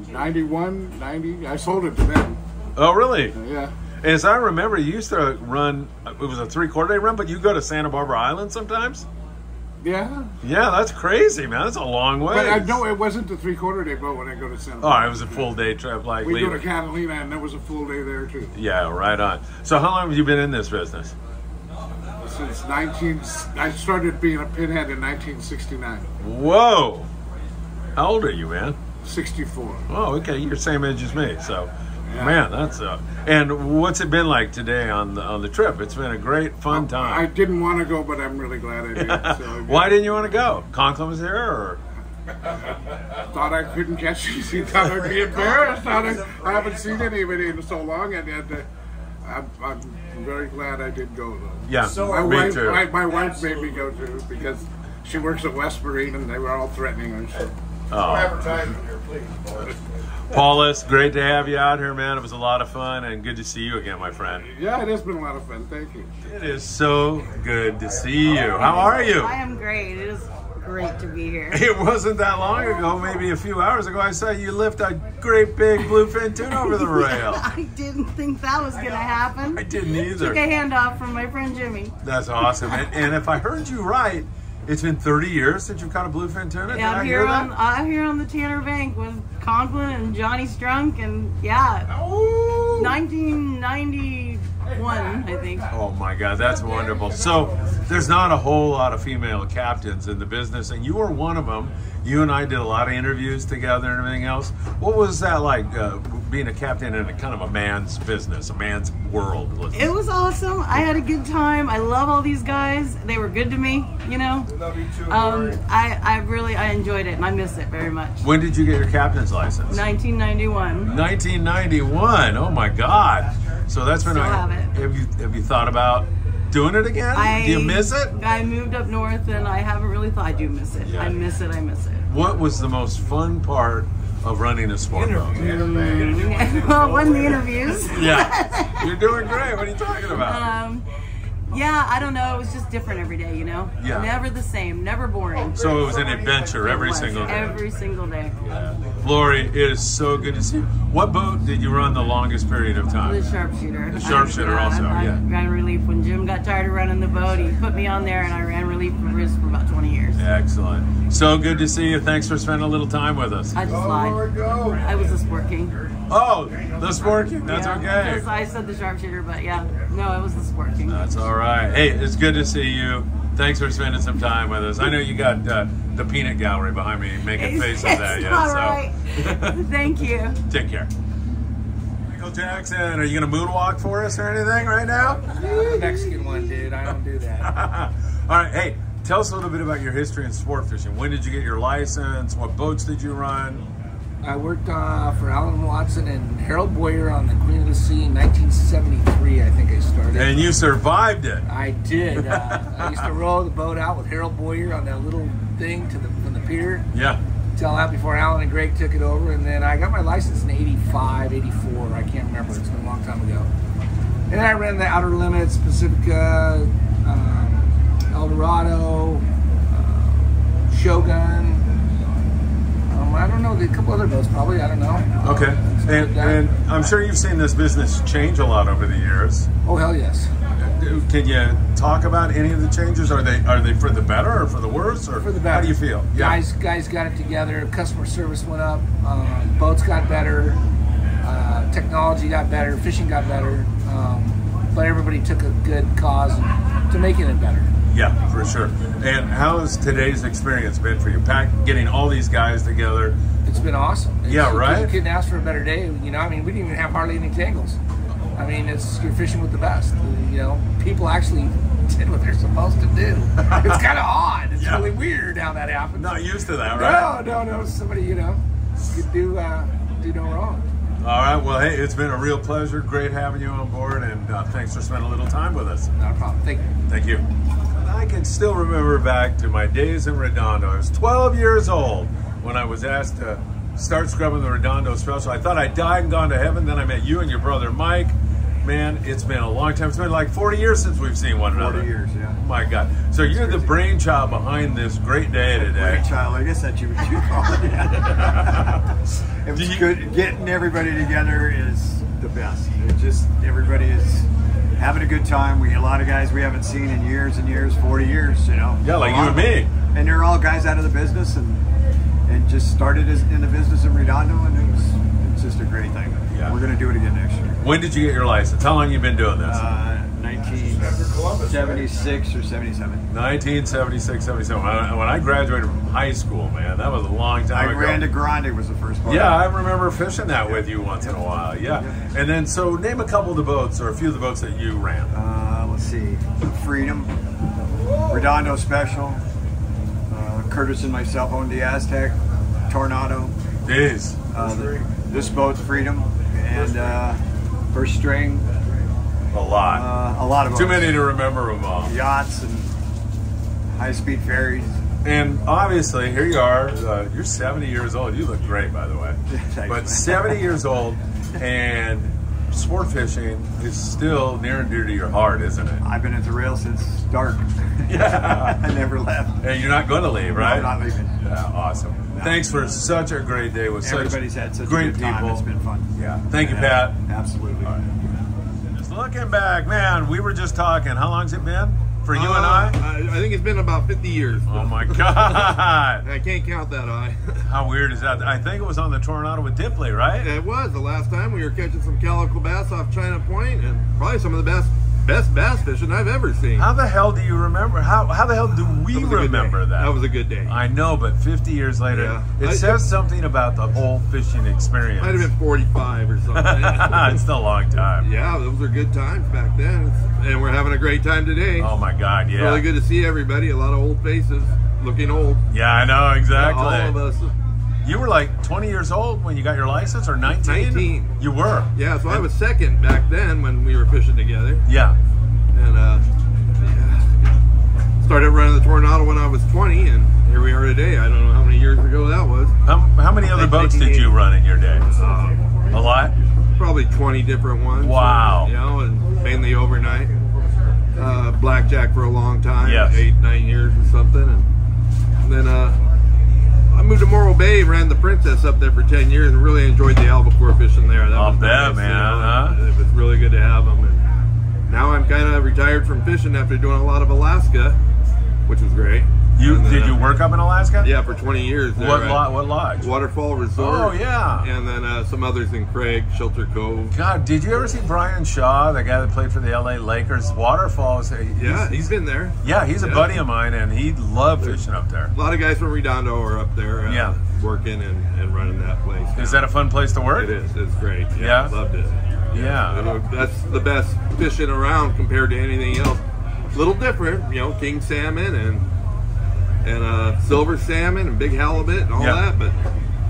Speaker 9: 91, 90. I sold it to them.
Speaker 5: Oh, really?
Speaker 9: Yeah.
Speaker 5: As I remember, you used to run, it was a 3/4 day run, but you go to Santa Barbara Island sometimes?
Speaker 9: Yeah.
Speaker 5: Yeah, that's crazy, man. That's a long way.
Speaker 9: But I know it wasn't the 3/4 day boat when I go to San Pedro.
Speaker 5: Oh, it was a full day trip. Like
Speaker 9: we go to Catalina, and there was a full day there too.
Speaker 5: Yeah, right on. So how long have you been in this business?
Speaker 9: Since I started being a pinhead in 1969.
Speaker 5: Whoa. How old are you, man?
Speaker 9: 64.
Speaker 5: Oh, okay. You're the same age as me. So,
Speaker 9: yeah.
Speaker 5: Man, that's and what's it been like today on the trip? It's been a great, fun time.
Speaker 9: I didn't want to go, but I'm really glad I did. So,
Speaker 5: Why didn't you want to go? Conklin was there, or?
Speaker 9: Thought I couldn't catch anything. Thought I'd be embarrassed. I haven't seen anybody in so long, and I'm very glad I did go though.
Speaker 5: Yeah,
Speaker 9: so my wife made me go too because she works at West Marine, and they were all threatening her. So.
Speaker 5: Oh.
Speaker 2: Advertising here, please.
Speaker 5: Paulus, great to have you out here, man. It was a lot of fun, and good to see you again, my friend.
Speaker 9: Yeah, it has been a lot of fun. Thank you.
Speaker 5: It is so good to see you. How are you?
Speaker 12: I am great. It is great to be here.
Speaker 5: It wasn't that long ago, maybe a few hours ago, I saw you lift a great big bluefin tuna over the rail.
Speaker 12: I didn't think that was going to happen.
Speaker 5: I didn't either.
Speaker 12: Took a handoff from my friend Jimmy.
Speaker 5: That's awesome. And if I heard you right, it's been 30 years since you've caught a bluefin tuna?
Speaker 12: Yeah, I'm here on the Tanner Bank with Conklin and Johnny Strunk, and yeah, 1991, I think.
Speaker 5: Oh my God, that's wonderful. So there's not a whole lot of female captains in the business, and you were one of them. You and I did a lot of interviews together and everything else. What was that like, being a captain in a kind of a man's business, a man's world?
Speaker 12: It was awesome. I had a good time. I love all these guys. They were good to me, you know.
Speaker 2: We love you too,
Speaker 12: I enjoyed it, and I miss it very much.
Speaker 5: When did you get your captain's license?
Speaker 12: 1991.
Speaker 5: 1991. Oh my God. So that's been. Have you thought about doing it again? Do you miss it?
Speaker 12: I moved up north, and I haven't really thought. I do miss it. Yeah. I miss it.
Speaker 5: What was the most fun part of running a sport boat?
Speaker 12: Well, wasn't the interviews.
Speaker 5: Yeah, you're doing great. What are you talking about?
Speaker 12: Yeah, I don't know. It was just different every day, you know? Yeah. Never the same, never boring.
Speaker 5: So it was an adventure every single day.
Speaker 12: Every single day.
Speaker 5: Yeah. Lori, it is so good to see you. What boat did you run the longest period of time?
Speaker 12: The Sharpshooter.
Speaker 5: The Sharpshooter also,
Speaker 12: I ran relief. When Jim got tired of running the boat, he put me on there, and I ran relief for Riz for about 20 years.
Speaker 5: Excellent. So good to see you. Thanks for spending a little time with us.
Speaker 12: I just lied. I was a Sport King.
Speaker 5: Oh, the Sport King. That's okay.
Speaker 12: I said the Sharpshooter, but yeah. No, it was the Sport King.
Speaker 5: That's all right. Hey, it's good to see you. Thanks for spending some time with us. I know you got the peanut gallery behind me making faces at you.
Speaker 12: All right. Thank you.
Speaker 5: Take care. Michael Jackson, are you going to moonwalk for us or anything right now?
Speaker 7: Mexican one, dude. I don't do that.
Speaker 5: All right. Hey, tell us a little bit about your history in sport fishing. When did you get your license? What boats did you run?
Speaker 7: I worked for Alan Watson and Harold Boyer on the Queen of the Sea in 1973, I think I started.
Speaker 5: And you survived it.
Speaker 7: I did. I used to row the boat out with Harold Boyer on that little thing from the pier.
Speaker 5: Yeah.
Speaker 7: Till out before Alan and Greg took it over. And then I got my license in 85, 84. I can't remember. It's been a long time ago. And I ran the Outer Limits, Pacifica, El Dorado, Shogun. I don't know, a couple other boats probably, I don't know.
Speaker 5: Okay, and I'm sure you've seen this business change a lot over the years.
Speaker 7: Oh, hell yes.
Speaker 5: Can you talk about any of the changes? Are they for the better or for the worse? Or
Speaker 7: for the better.
Speaker 5: How do you feel?
Speaker 7: Yeah. Guys got it together, customer service went up, boats got better, technology got better, fishing got better, but everybody took a good cause to making it better.
Speaker 5: Yeah, for sure. And how has today's experience been for you? Getting all these guys together.
Speaker 7: It's been awesome.
Speaker 5: Yeah, right?
Speaker 7: You couldn't ask for a better day. You know, I mean, we didn't even have hardly any tangles. I mean, you're fishing with the best. You know, people actually did what they're supposed to do. It's kind of odd. It's really weird how that happens.
Speaker 5: Not used to that, right?
Speaker 7: No. Somebody, you know, could do no wrong.
Speaker 5: All right. Well, hey, it's been a real pleasure. Great having you on board, and thanks for spending a little time with us.
Speaker 7: Not a problem. Thank you.
Speaker 5: Thank you. I can still remember back to my days in Redondo. I was 12 years old when I was asked to start scrubbing the Redondo Special. I thought I'd died and gone to heaven. Then I met you and your brother Mike. Man, it's been a long time. It's been like 40 years since we've seen one another.
Speaker 13: 40 years, yeah.
Speaker 5: Oh my God. So you're the brainchild behind this great day today.
Speaker 13: Brainchild, I guess that's what you call it. It was good. Getting everybody together is the best. It just, everybody is
Speaker 14: having a good time. We get a lot of guys we haven't seen in years and years, 40 years, you know.
Speaker 5: Yeah, like you and me.
Speaker 14: And they're all guys out of the business and just started in the business in Redondo, and it's just a great thing. Yeah. We're going to do it again next year.
Speaker 5: When did you get your license? How long have you been doing this?
Speaker 14: 1976 or 77.
Speaker 5: 1976, 77. When I graduated from high school, man, that was a long time ago.
Speaker 14: Grande Grande was the first one.
Speaker 5: Yeah, I remember fishing that with you once in a while. Yeah. And then, so name a couple of the boats, or a few of the boats that you ran.
Speaker 14: Let's see. Freedom, Redondo Special, Curtis and myself owned the Aztec, Tornado.
Speaker 5: Jeez.
Speaker 14: This boat's Freedom, and First String.
Speaker 5: A lot of
Speaker 14: boats.
Speaker 5: Too many to remember them all.
Speaker 14: Yachts and high-speed ferries.
Speaker 5: And obviously, here you are. You're 70 years old. You look great, by the way. But 70 years old, and sport fishing is still near and dear to your heart, isn't it?
Speaker 14: I've been at the rail since dark.
Speaker 5: Yeah.
Speaker 14: I never left.
Speaker 5: And you're not going to leave, right?
Speaker 14: No, I'm not leaving.
Speaker 5: Yeah, awesome. No. Thanks for such a great day with
Speaker 14: Everybody's had such
Speaker 5: great
Speaker 14: a good time.
Speaker 5: people.
Speaker 14: It's been fun.
Speaker 5: Yeah. Thank you, Pat.
Speaker 14: Absolutely.
Speaker 5: All right. Just looking back, man, we were just talking. How long's it been for you and I?
Speaker 10: I think it's been about 50 years.
Speaker 5: Oh, my God.
Speaker 10: I can't count that high.
Speaker 5: How weird is that? I think it was on the Tornado with Dipley, right?
Speaker 10: It was. The last time we were catching some calico bass off China Point, and probably some of the best bass fishing I've ever seen.
Speaker 5: How the hell do you remember? How the hell do we remember that?
Speaker 10: That was a good day.
Speaker 5: I know, but 50 years later, it says something about the whole fishing experience.
Speaker 10: Might have been 45 or something.
Speaker 5: It's still a long time.
Speaker 10: Yeah, those were good times back then, and we're having a great time today.
Speaker 5: Oh my God, yeah.
Speaker 10: It's really good to see everybody. A lot of old faces, looking old.
Speaker 5: Yeah, I know, exactly.
Speaker 10: Yeah, all of us.
Speaker 5: You were like 20 years old when you got your license, or 19?
Speaker 10: 19.
Speaker 5: You were?
Speaker 10: Yeah, so I was second back then when we were fishing together.
Speaker 5: Yeah.
Speaker 10: And started running the Tornado when I was 20, and here we are today. I don't know how many years ago that was.
Speaker 5: How many other boats did you run in your day? A lot?
Speaker 10: Probably 20 different ones.
Speaker 5: Wow.
Speaker 10: You know, and mainly overnight. Blackjack for a long time,
Speaker 5: yes.
Speaker 10: 8-9 years or something. And then I moved to Morro Bay, ran the Princess up there for 10 years, and really enjoyed the albacore fishing there. That was
Speaker 5: nice, man.
Speaker 10: It was really good to have them. And now I'm kind of retired from fishing after doing a lot of Alaska, which was great.
Speaker 5: Did you work up in Alaska?
Speaker 10: Yeah, for 20 years. There,
Speaker 5: what lodge?
Speaker 10: Waterfall Resort.
Speaker 5: Oh, yeah.
Speaker 10: And then some others in Craig, Shelter Cove.
Speaker 5: God, did you ever see Brian Shaw, the guy that played for the LA Lakers? Waterfalls.
Speaker 10: He's been there.
Speaker 5: Yeah, he's a buddy of mine, and he loved fishing up there.
Speaker 10: A lot of guys from Redondo are up there working and running that place.
Speaker 5: Is that a fun place to work?
Speaker 10: It is. It's great.
Speaker 5: Yeah?
Speaker 10: Loved it.
Speaker 5: Yeah.
Speaker 10: That's the best fishing around compared to anything else. A little different, you know, king salmon and silver salmon and big halibut and all that, but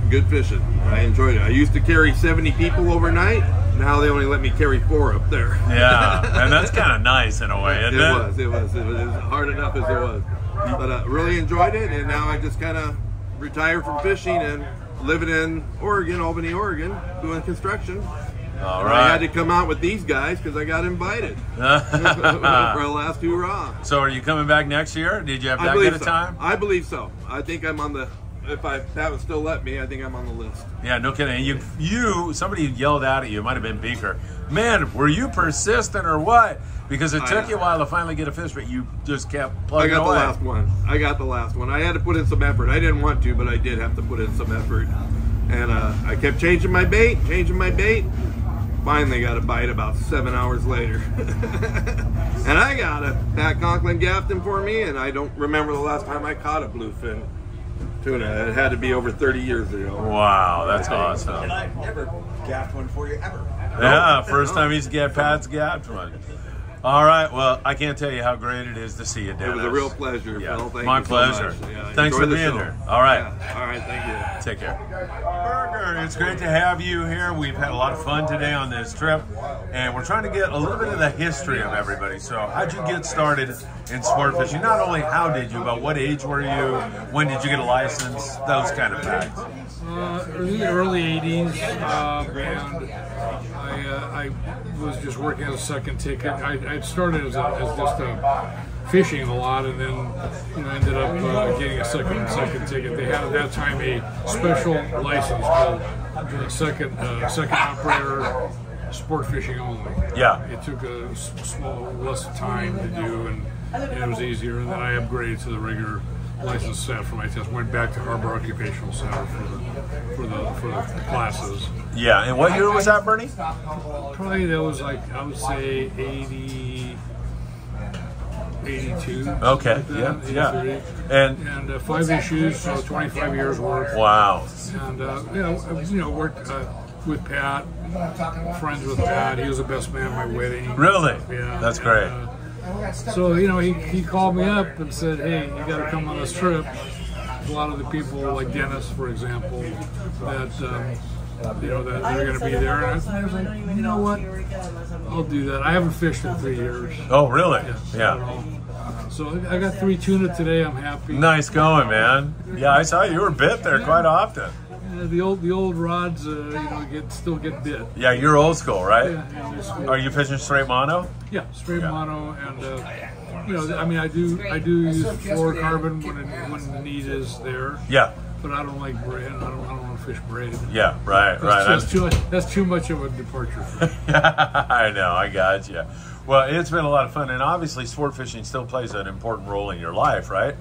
Speaker 10: good fishing. I enjoyed it. I used to carry 70 people overnight. Now they only let me carry 4 up there.
Speaker 5: Yeah, and that's kind of nice in a way, isn't it?
Speaker 10: It was hard enough as it was. But really enjoyed it, and now I just kind of retired from fishing and living in Oregon, Albany, Oregon, doing construction.
Speaker 5: All right.
Speaker 10: I had to come out with these guys because I got invited for a last hoorah.
Speaker 5: So are you coming back next year? Did you have that good a time?
Speaker 10: I believe so. I think I'm on the, if I haven't still let me, I think I'm on the list.
Speaker 5: Yeah, no kidding. Somebody yelled out at you, it might have been Beaker. Man, were you persistent or what? Because it took you a while to finally get a fish, but you just kept plugging away.
Speaker 10: I got the last one. I had to put in some effort. I didn't want to, but I did have to put in some effort. And I kept changing my bait. Finally got a bite about 7 hours later. And I got it. Pat Conklin gaffed him for me, and I don't remember the last time I caught a bluefin tuna. It had to be over 30 years ago.
Speaker 5: Wow, that's awesome.
Speaker 14: And I've never gaffed one for you ever.
Speaker 5: Yeah, first time he's Pat's gaffed one. All right, well, I can't tell you how great it is to see you, Dennis.
Speaker 10: It was a real pleasure, Phil. Thank
Speaker 5: my
Speaker 10: you so
Speaker 5: pleasure.
Speaker 10: much. Yeah,
Speaker 5: thanks for being here. All right.
Speaker 10: Yeah. All right, thank you.
Speaker 5: Take care. Burger, it's great to have you here. We've had a lot of fun today on this trip, and we're trying to get a little bit of the history of everybody. So how'd you get started in sport fishing? Not only how did you, but what age were you? When did you get a license? Those kind of facts.
Speaker 15: In the early 80s, and I was just working as a second ticket. I started as just fishing a lot, and then ended up getting a second ticket. They had at that time a special license called second operator sport fishing only.
Speaker 5: Yeah.
Speaker 15: It took a small less time to do, and it was easier. And then I upgraded to the regular licensed staff for my test. Went back to Harbor Occupational Center for the classes.
Speaker 5: Yeah. And what year was that, Bernie?
Speaker 15: Probably that was like, I would say 82.
Speaker 5: Okay.
Speaker 15: Like
Speaker 5: Yeah.
Speaker 15: 83.
Speaker 5: Yeah.
Speaker 15: And 5 issues, so 25 years worth.
Speaker 5: Wow.
Speaker 15: And worked with Pat, friends with Pat. He was the best man at my wedding.
Speaker 5: Really?
Speaker 15: Yeah.
Speaker 5: That's great.
Speaker 15: So, he called me up and said, hey, you got to come on this trip. A lot of the people, like Dennis, for example, that that they're going to be there. And I was like, you know what? I'll do that. I haven't fished in 3 years.
Speaker 5: Oh, really? Yeah.
Speaker 15: So I got 3 tuna today. I'm happy.
Speaker 5: Nice going, man. Yeah, I saw you were bit there quite often.
Speaker 15: The old rods, still get bit.
Speaker 5: Yeah, you're old school, right?
Speaker 15: Yeah, old school.
Speaker 5: Are you fishing straight mono?
Speaker 15: Yeah, straight mono, and I do use fluorocarbon when the need is there.
Speaker 5: Yeah.
Speaker 15: But I don't like braid. I don't want to fish braid.
Speaker 5: Yeah, right.
Speaker 15: That's too much of a departure for me.
Speaker 5: I know, I got you. Well, it's been a lot of fun, and obviously sport fishing still plays an important role in your life, right?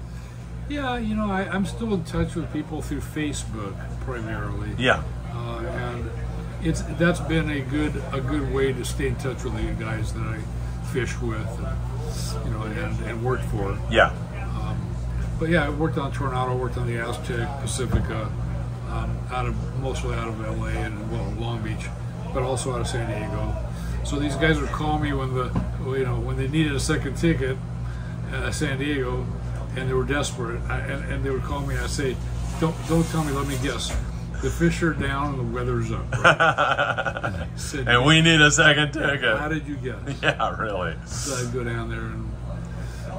Speaker 15: Yeah, I'm still in touch with people through Facebook primarily.
Speaker 5: Yeah.
Speaker 15: And that's been a good way to stay in touch with the guys that I fish with, and work for.
Speaker 5: Yeah.
Speaker 15: But yeah, I worked on Tornado, worked on the Aztec, Pacifica, mostly out of LA and Long Beach, but also out of San Diego. So these guys would call me when they needed a second ticket at San Diego, and they were desperate, and they would call me. I say, don't tell me. Let me guess. The fish are down and the weather's up. Right?
Speaker 5: And we need a second ticket.
Speaker 15: How did you guess?
Speaker 5: Yeah, really.
Speaker 15: So I'd go down there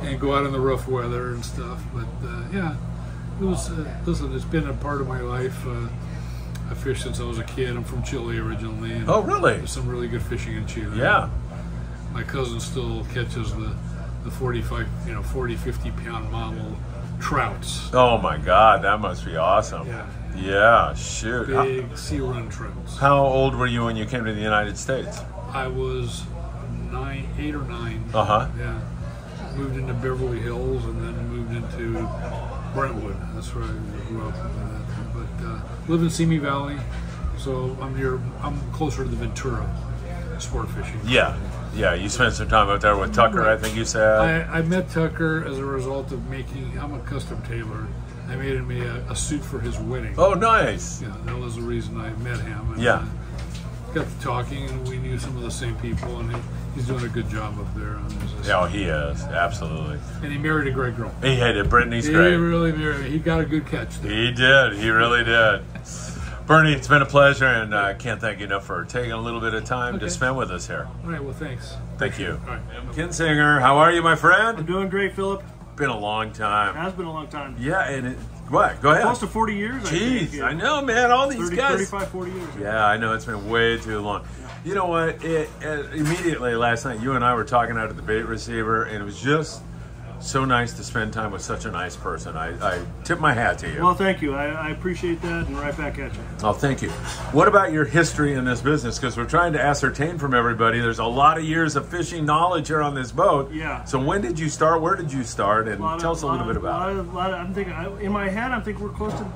Speaker 15: and go out in the rough weather and stuff. But yeah, it was. Listen, it's been a part of my life. I fished since I was a kid. I'm from Chile originally. And
Speaker 5: oh, really?
Speaker 15: There's some really good fishing in Chile.
Speaker 5: Yeah.
Speaker 15: My cousin still catches the 40, 50 pound model trouts.
Speaker 5: Oh my God, that must be awesome.
Speaker 15: Yeah. Yeah,
Speaker 5: shoot.
Speaker 15: Big sea run trouts.
Speaker 5: How old were you when you came to the United States?
Speaker 15: I was 8 or 9.
Speaker 5: Uh-huh.
Speaker 15: Yeah. Moved into Beverly Hills and then moved into Brentwood. That's where I grew up. But live in Simi Valley, so I'm closer to the Ventura sport fishing.
Speaker 5: Yeah. Yeah, you spent some time out there with Tucker, I think you said.
Speaker 15: I met Tucker as a result of I'm a custom tailor. I made him a suit for his wedding.
Speaker 5: Oh, nice.
Speaker 15: Yeah, that was the reason I met him. And
Speaker 5: yeah.
Speaker 15: Got to talking, and we knew some of the same people, and he's doing a good job up there.
Speaker 5: Yeah, he is, absolutely.
Speaker 15: And he married a great girl.
Speaker 5: He hated Brittany's great.
Speaker 15: He really married. He got a good catch there.
Speaker 5: He did. He really did. Bernie, it's been a pleasure, and I can't thank you enough for taking a little bit of time to spend with us here.
Speaker 15: All right, well, thanks.
Speaker 5: Thank you.
Speaker 15: All right.
Speaker 5: Kinsinger, how are you, my friend?
Speaker 4: I'm doing great, Philip.
Speaker 5: Been a long time.
Speaker 4: It has been a long time.
Speaker 5: Yeah, and what? Go ahead.
Speaker 4: Close to 40 years,
Speaker 5: Jeez,
Speaker 4: I think.
Speaker 5: I know, man. All these
Speaker 4: 30,
Speaker 5: guys.
Speaker 4: 35, 40 years.
Speaker 5: Yeah, I know. It's been way too long. Yeah. You know what? Immediately last night, you and I were talking out at the bait receiver, and it was just so nice to spend time with such a nice person. I tip my hat to you.
Speaker 4: Well, thank you. I appreciate that, and right back at you.
Speaker 5: Oh, thank you. What about your history in this business? Because we're trying to ascertain from everybody. There's a lot of years of fishing knowledge here on this boat.
Speaker 4: Yeah.
Speaker 5: So when did you start? Where did you start? And tell us a little bit about it.
Speaker 4: I'm thinking, in my head, I'm thinking we're close to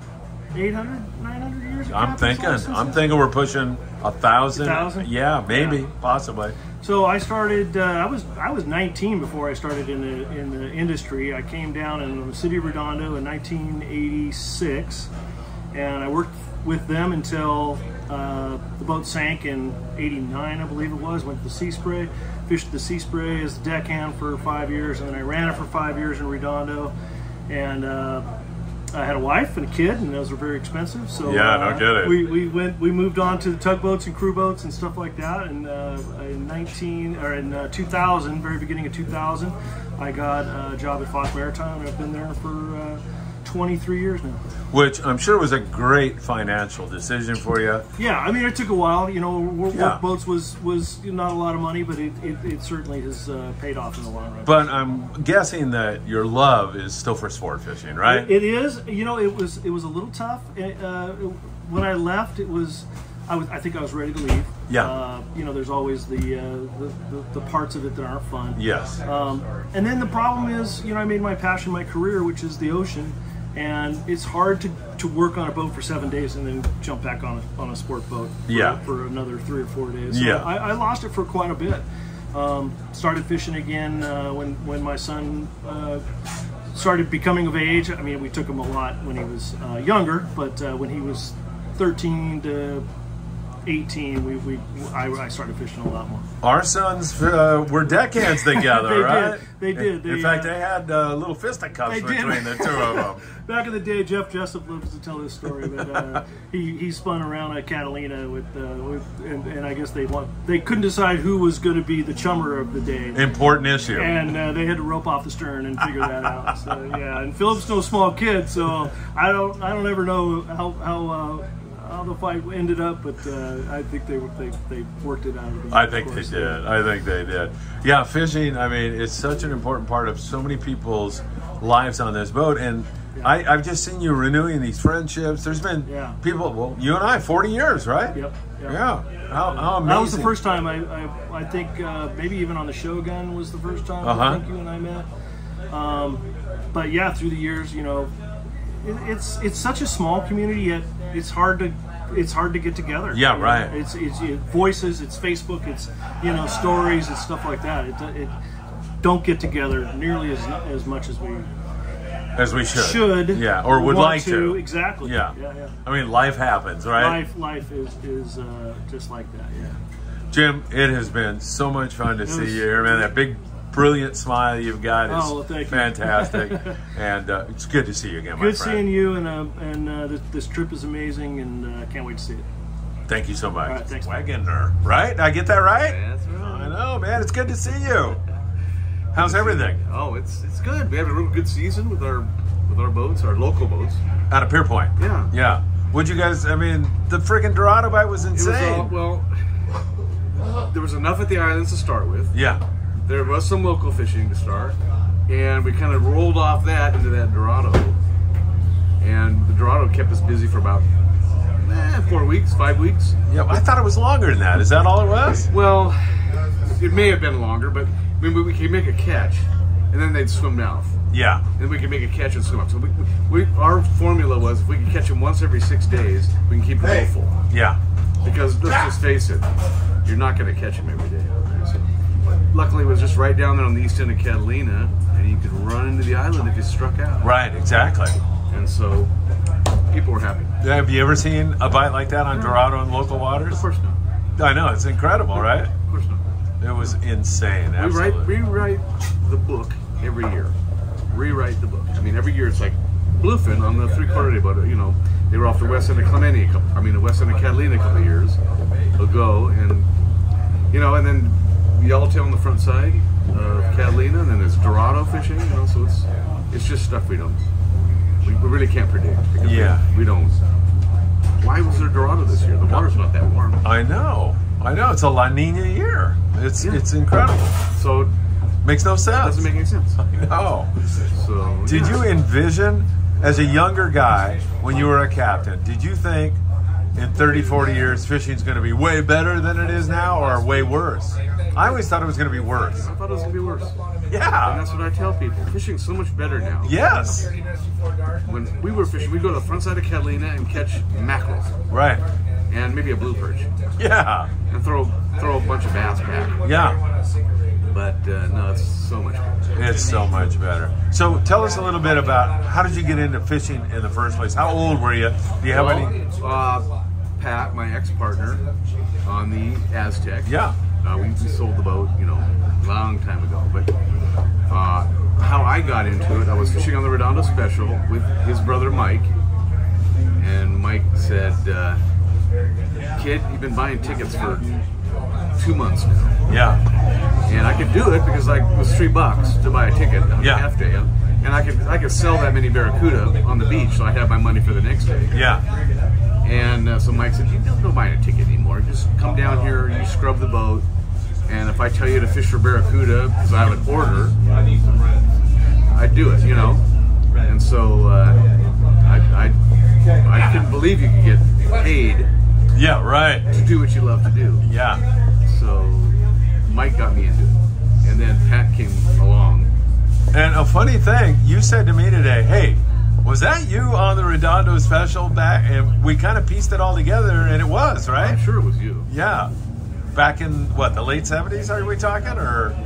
Speaker 4: 800, 900 years.
Speaker 5: I'm thinking we're pushing 1,000.
Speaker 4: 1,000?
Speaker 5: Yeah, maybe, possibly.
Speaker 4: So I started. I was 19 before I started in the industry. I came down in the city of Redondo in 1986, and I worked with them until the boat sank in '89, I believe it was. Went to the Sea Spray, fished the Sea Spray as a deckhand for 5 years, and then I ran it for 5 years in Redondo, and I had a wife and a kid, and those were very expensive. So
Speaker 5: yeah, no kidding.
Speaker 4: We moved on to the tugboats and crew boats and stuff like that. And in 2000, very beginning of 2000, I got a job at Fox Maritime, and I've been there for 23 years now.
Speaker 5: Which I'm sure was a great financial decision for you.
Speaker 4: Yeah, I mean, it took a while. You know, work boats was not a lot of money, but it certainly has paid off in the long run.
Speaker 5: But I'm guessing that your love is still for sport fishing, right?
Speaker 4: It is. You know, it was a little tough. When I left, it was I think I was ready to leave.
Speaker 1: Yeah.
Speaker 4: You know, there's always the parts of it that aren't fun.
Speaker 1: Yes.
Speaker 4: And then the problem is, you know, I made my passion my career, which is the ocean, and it's hard to work on a boat for 7 days and then jump back on a sport boat for another 3 or 4 days. So I lost it for quite a bit. Started fishing again when my son started becoming of age. I mean, we took him a lot when he was younger, but when he was 13 to 18, I started fishing a lot more.
Speaker 1: Our sons were deckhands together, right?
Speaker 4: They did.
Speaker 1: In fact, they had little fisticuffs between the two of them.
Speaker 4: Back in the day, Jeff Jessup loves to tell this story, but he spun around at Catalina and I guess they couldn't decide who was going to be the chummer of the day.
Speaker 1: Important issue.
Speaker 4: And they had to rope off the stern and figure that out. So yeah, and Philip's no small kid, so I don't ever know how the fight ended up, but I think they worked it out.
Speaker 1: I think they did. Yeah, fishing, I mean, it's such an important part of so many people's lives on this boat, and I've just seen you renewing these friendships. There's been people, well, you and I, 40 years, right?
Speaker 4: Yep.
Speaker 1: Yeah. How amazing.
Speaker 4: That was the first time, I think, maybe even on the Shogun was the first time I think you and I met. But yeah, through the years, you know, it's such a small community, yet it's hard to get together.
Speaker 1: Yeah, right.
Speaker 4: It's voices, it's Facebook, it's, you know, stories, it's stuff like that. It don't get together nearly as much as we should.
Speaker 1: Yeah, or would like to.
Speaker 4: Exactly.
Speaker 1: Yeah. I mean, life happens, right?
Speaker 4: Life is just like that. Yeah.
Speaker 1: Jim, it has been so much fun to see you here, man. That big, brilliant smile you've got is fantastic, and it's good to see you again, my friend.
Speaker 4: Good seeing you, and this trip is amazing, and I can't wait to see it.
Speaker 1: Thank you so much.
Speaker 4: All right, thanks.
Speaker 1: Wagoner, right? I get that right?
Speaker 10: That's right.
Speaker 1: I know, man. It's good to see you. How's everything?
Speaker 10: Oh, it's good. We have a real good season with our boats, our local boats.
Speaker 1: Out of Pier Point.
Speaker 10: Yeah.
Speaker 1: Yeah. What'd you guys? I mean, the freaking Dorado bite was insane.
Speaker 10: There was enough at the islands to start with.
Speaker 1: Yeah.
Speaker 10: There was some local fishing to start, and we kind of rolled off that into that Dorado. And the Dorado kept us busy for about 4 weeks, 5 weeks.
Speaker 1: Yeah, I thought it was longer than that. Is that all it was?
Speaker 10: Well, it may have been longer, but I mean, we could make a catch, and then they'd swim off.
Speaker 1: Yeah.
Speaker 10: Then we could make a catch and swim off. So our formula was, if we could catch them once every 6 days, we can keep the boat full.
Speaker 1: Yeah.
Speaker 10: Because let's just face it, you're not going to catch them every day. So, luckily, it was just right down there on the east end of Catalina, and you could run into the island if you struck out.
Speaker 1: Right, exactly.
Speaker 10: And so people were happy.
Speaker 1: Have you ever seen a bite like that on Dorado in local waters?
Speaker 10: Of course not.
Speaker 1: I know, it's incredible, right?
Speaker 10: Of course not.
Speaker 1: It was insane, absolutely.
Speaker 10: We rewrite the book every year. Rewrite the book. I mean, every year it's like Bluefin on the 3/4 day boat. You know, they were off the west end of Clemente, the west end of Catalina a couple of years ago, and you know, and then yellowtail on the front side of Catalina, and then there's Dorado fishing. You know, so it's just stuff we really can't predict. Because we don't. Why was there Dorado this year? The water's not that warm.
Speaker 1: I know. It's a La Nina year. It's incredible.
Speaker 10: So
Speaker 1: makes no sense.
Speaker 10: Doesn't make any sense.
Speaker 1: I know.
Speaker 10: So
Speaker 1: did you envision, as a younger guy, when you were a captain, did you think in 30, 40 years fishing's going to be way better than it is now, or way worse? I always thought it was going to be worse.
Speaker 10: I thought it was going to be worse.
Speaker 1: Yeah.
Speaker 10: And that's what I tell people. Fishing's so much better now.
Speaker 1: Yes.
Speaker 10: When we were fishing, we'd go to the front side of Catalina and catch mackerel.
Speaker 1: Right.
Speaker 10: And maybe a blue perch.
Speaker 1: Yeah.
Speaker 10: And throw a bunch of bass back.
Speaker 1: Yeah.
Speaker 10: But no, it's so much better.
Speaker 1: It's so much better. So tell us a little bit about, how did you get into fishing in the first place? How old were you? Do you have any?
Speaker 10: Pat, my ex-partner on the Aztec.
Speaker 1: Yeah.
Speaker 10: We sold the boat, you know, a long time ago. But how I got into it, I was fishing on the Redondo Special with his brother Mike. And Mike said, kid, you've been buying tickets for 2 months now.
Speaker 1: Yeah.
Speaker 10: And I could do it because it was $3 to buy a ticket on a half day. And I could sell that many barracuda on the beach, so I have my money for the next day.
Speaker 1: Yeah.
Speaker 10: And so Mike said, you don't buy a ticket anymore. Just come down here, you scrub the boat, and if I tell you to fish for barracuda because I have an order, I do it, you know. And so I couldn't believe you could get paid
Speaker 5: Yeah, right.
Speaker 10: To do what you love to do.
Speaker 5: Yeah.
Speaker 10: So Mike got me into it. And then Pat came along.
Speaker 5: And a funny thing, you said to me today, hey, was that you on the Redondo special back? And we kind of pieced it all together, and it was, right?
Speaker 10: I'm sure it was you.
Speaker 5: Yeah. Back in, what, the late 70s, are we talking? Or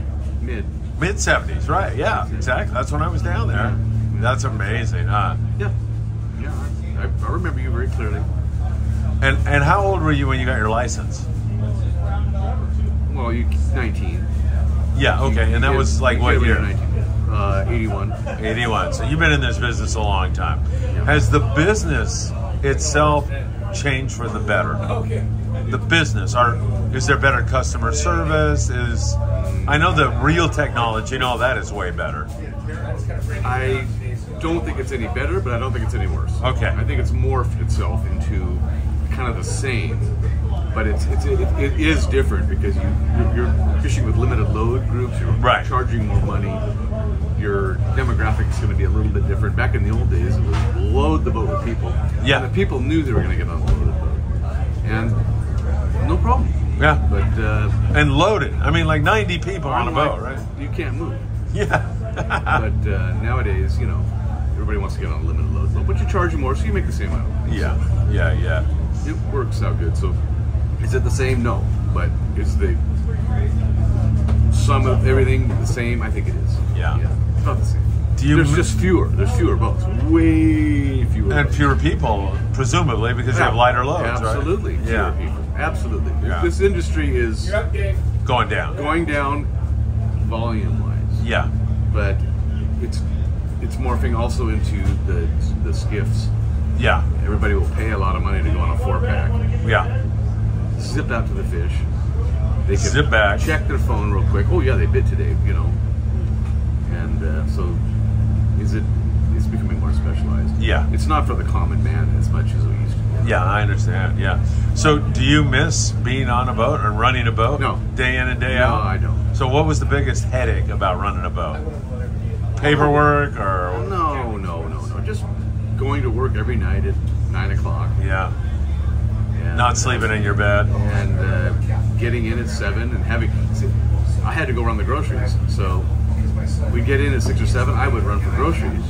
Speaker 10: Mid
Speaker 5: 70s, right? Yeah, exactly. That's when I was down there. Yeah. That's amazing, huh?
Speaker 10: Yeah. Yeah. I remember you very clearly.
Speaker 5: And how old were you when you got your license?
Speaker 10: Well, 19.
Speaker 5: Yeah, okay. And that was like what year?
Speaker 10: 81.
Speaker 5: 81. So you've been in this business a long time. Yeah. Has the business itself changed for the better? Okay. The business, is there better customer service? I know the real technology and all that is way better.
Speaker 10: I don't think it's any better, but I don't think it's any worse.
Speaker 5: Okay.
Speaker 10: I think it's morphed itself into kind of the same, but it is different because you're fishing with limited load groups. You're charging more money. Your demographic is going to be a little bit different. Back in the old days, it was load the boat with people.
Speaker 5: Yeah.
Speaker 10: And the people knew they were going to get on the loaded boat, and no problem.
Speaker 5: Yeah.
Speaker 10: But
Speaker 5: and loaded. I mean, like 90 people on a boat, right?
Speaker 10: You can't move.
Speaker 5: Yeah.
Speaker 10: But nowadays, everybody wants to get on a limited load boat, but you charge more, so you make the same amount.
Speaker 5: Yeah.
Speaker 10: It works out good. So, is it the same? No, but it's the sum of everything the same. I think it is.
Speaker 5: Yeah.
Speaker 10: It's not the same. There's just fewer. There's fewer boats. Way fewer.
Speaker 5: And
Speaker 10: boats.
Speaker 5: Fewer people, presumably, because you have lighter loads,
Speaker 10: Absolutely.
Speaker 5: right?
Speaker 10: Fewer people. Absolutely.
Speaker 5: Yeah.
Speaker 10: This industry is
Speaker 5: going down.
Speaker 10: Going down, volume-wise.
Speaker 5: Yeah.
Speaker 10: But it's morphing also into the skiffs.
Speaker 5: Yeah.
Speaker 10: Everybody will pay a lot of money to go on a 4-pack.
Speaker 5: Yeah.
Speaker 10: Zip out to the fish. They can
Speaker 5: zip back.
Speaker 10: Check their phone real quick. Oh yeah, they bid today. And so it's becoming more specialized.
Speaker 5: Yeah.
Speaker 10: It's not for the common man as much as we used to.
Speaker 5: Yeah, I understand. Yeah. So, do you miss being on a boat or running a boat?
Speaker 10: No.
Speaker 5: Day in and day out?
Speaker 10: No, I don't.
Speaker 5: So, what was the biggest headache about running a boat? Paperwork or?
Speaker 10: No. Just going to work every night at 9 o'clock.
Speaker 5: Yeah. And not sleeping in your bed.
Speaker 10: And getting in at 7 and I had to go run the groceries. So, we'd get in at 6 or 7. I would run for groceries.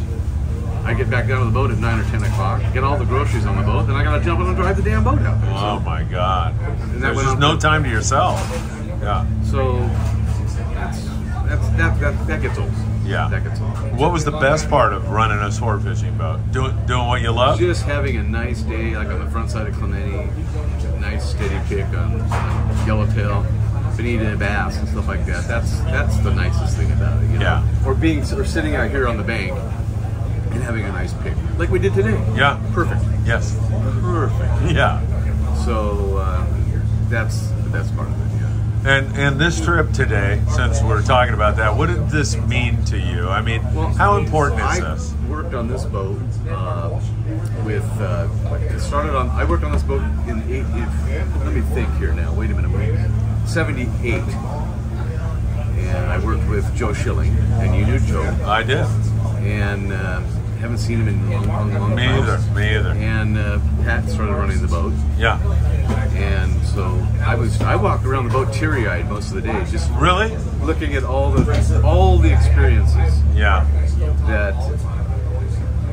Speaker 10: I get back down to the boat at 9 or 10 o'clock, get all the groceries on the boat, then I gotta jump in and drive the damn boat out there.
Speaker 5: Oh my God. There's just no time to yourself. Yeah.
Speaker 10: So that gets old.
Speaker 5: Yeah.
Speaker 10: That gets old.
Speaker 5: What was the best part of running a sport fishing boat? Doing what you love?
Speaker 10: Just having a nice day, like on the front side of Clemente, nice steady pick on yellowtail, bonita bass and stuff like that. That's the nicest thing about it.
Speaker 5: Yeah.
Speaker 10: Or sitting out here on the bank and having a nice pick, like we did today.
Speaker 5: Yeah.
Speaker 10: Perfect.
Speaker 5: Yes.
Speaker 10: Perfect.
Speaker 5: Yeah.
Speaker 10: So that's the best part of it. Yeah.
Speaker 5: And this trip today, since we're talking about that, what did this mean to you? I mean, how important is this?
Speaker 10: I worked on this boat with. I worked on this boat in let me think here now. Wait a minute. 78. And I worked with Joe Schilling, and you knew Joe.
Speaker 5: I did.
Speaker 10: And haven't seen him in a long time.
Speaker 5: Me either.
Speaker 10: And Pat started running the boat.
Speaker 5: Yeah.
Speaker 10: And so I walked around the boat teary-eyed most of the day, just
Speaker 5: really
Speaker 10: looking at all the experiences.
Speaker 5: Yeah.
Speaker 10: That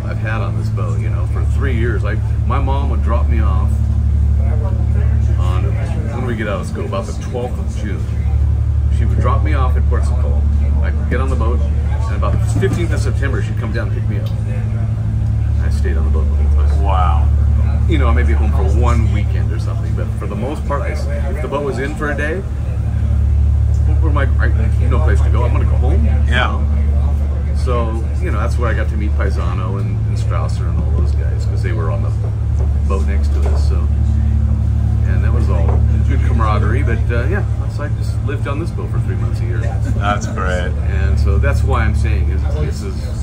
Speaker 10: I've had on this boat. For 3 years. My mom would drop me off on when we get out of school, about the 12th of June. She would drop me off at Port St. I'd get on the boat, and about the 15th of September, she'd come down and pick me up. I stayed on the boat the whole time.
Speaker 5: Wow.
Speaker 10: I may be home for one weekend or something, but for the most part, if the boat was in for a day, no place to go. I'm going to go home.
Speaker 5: Yeah.
Speaker 10: So, that's where I got to meet Paisano and Strausser and all those guys, because they were on the boat next to us. So, and that was all good camaraderie. But so I just lived on this boat for 3 months a year.
Speaker 5: That's great.
Speaker 10: And so that's why I'm saying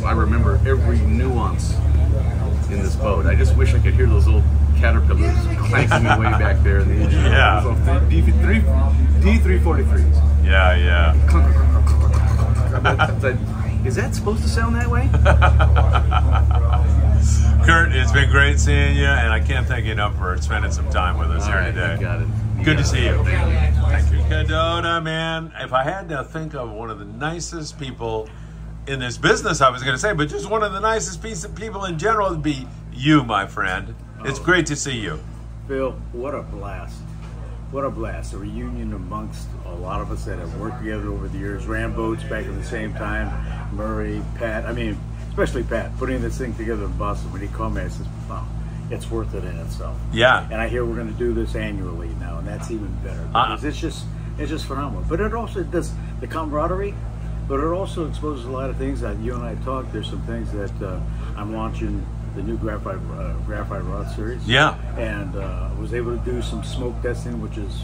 Speaker 10: I remember every nuance in this boat. I just wish I could hear those little caterpillars clanking away back there in the engine.
Speaker 5: Yeah.
Speaker 10: D343s.
Speaker 5: Yeah.
Speaker 6: Is that supposed to sound that way?
Speaker 5: Kurt, it's been great seeing you, and I can't thank you enough for spending some time with us here today.
Speaker 6: You got it.
Speaker 5: Good to see you. Thank you. Cadota, man, if I had to think of one of the nicest people in this business, I was going to say, but just one of the nicest people in general would be you, my friend. It's great to see you.
Speaker 3: Phil, what a blast. What a blast. A reunion amongst a lot of us that have worked together over the years. Ran boats back at the same time. Murray, Pat, especially Pat, putting this thing together in Boston. When he called me, I said, wow, it's worth it in itself.
Speaker 5: Yeah.
Speaker 3: And I hear we're going to do this annually now, and that's even better. Because it's just phenomenal. But it also does the camaraderie, but it also exposes a lot of things that you and I talked. There's some things that I'm launching the new graphite rod series.
Speaker 5: Yeah.
Speaker 3: And was able to do some smoke testing, which is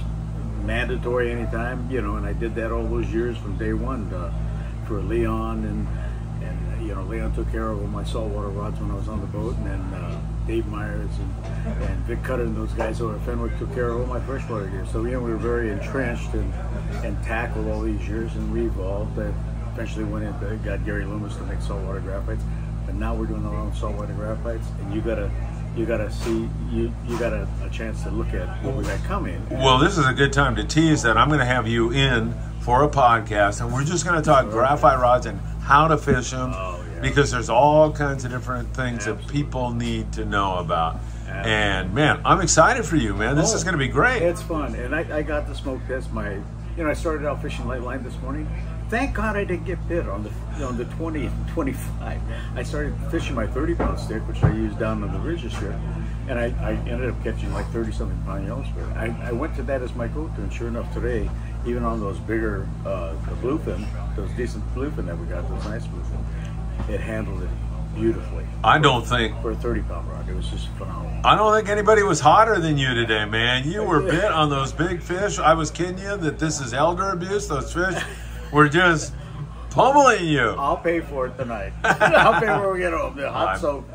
Speaker 3: mandatory anytime, and I did that all those years from day one for Leon, and Leon took care of all my saltwater rods when I was on the boat, and then Dave Myers and Vic Cutter and those guys over at Fenwick took care of all my freshwater gear. So we were very entrenched and tackled all these years, and we evolved. And eventually went into got Gary Loomis to make saltwater graphites, but now we're doing our own saltwater graphites, and you gotta see you got a chance to look at what we got coming.
Speaker 5: Well, this is a good time to tease that I'm going to have you in for a podcast, and we're just going to talk graphite rods and how to fish them, because there's all kinds of different things that people need to know about. And man, I'm excited for you, man. This is going to be great.
Speaker 3: It's fun, and I got to smoke test I started out fishing light line this morning. Thank God I didn't get bit on the 20 and 25. I started fishing my 30-pound stick, which I used down on the ridges here, and I ended up catching like 30-something pound yellow spur. I went to that as my go-to, and sure enough today, even on those bigger the bluefin, those decent bluefin that we got, those nice bluefin, it handled it beautifully.
Speaker 5: I don't think
Speaker 3: for a 30-pound rod, it was just phenomenal.
Speaker 5: I don't think anybody was hotter than you today, man. You were bit on those big fish. I was kidding you that this is elder abuse. Those fish were just pummeling you.
Speaker 3: I'll pay for it tonight. I'll pay when we get home. The hot soap.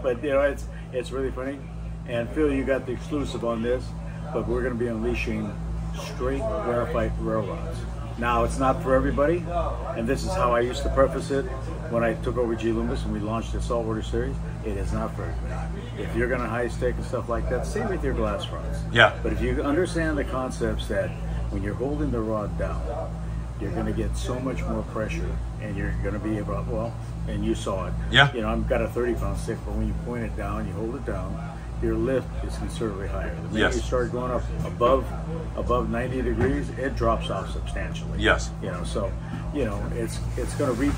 Speaker 3: But it's really funny. And Phil, you got the exclusive on this, but we're going to be unleashing straight graphite rail rods. Now, it's not for everybody, and this is how I used to preface it when I took over G. Loomis and we launched the saltwater series. It is not for everybody. If you're going to high stick and stuff like that, stay with your glass rods.
Speaker 5: Yeah.
Speaker 3: But if you understand the concepts that when you're holding the rod down, you're going to get so much more pressure, and you're going to be able, and you saw it.
Speaker 5: Yeah.
Speaker 3: I've got a 30-pound stick, but when you point it down, you hold it down, your lift is considerably higher. The minute you start going up above 90 degrees, it drops off substantially.
Speaker 5: Yes.
Speaker 3: So it's going to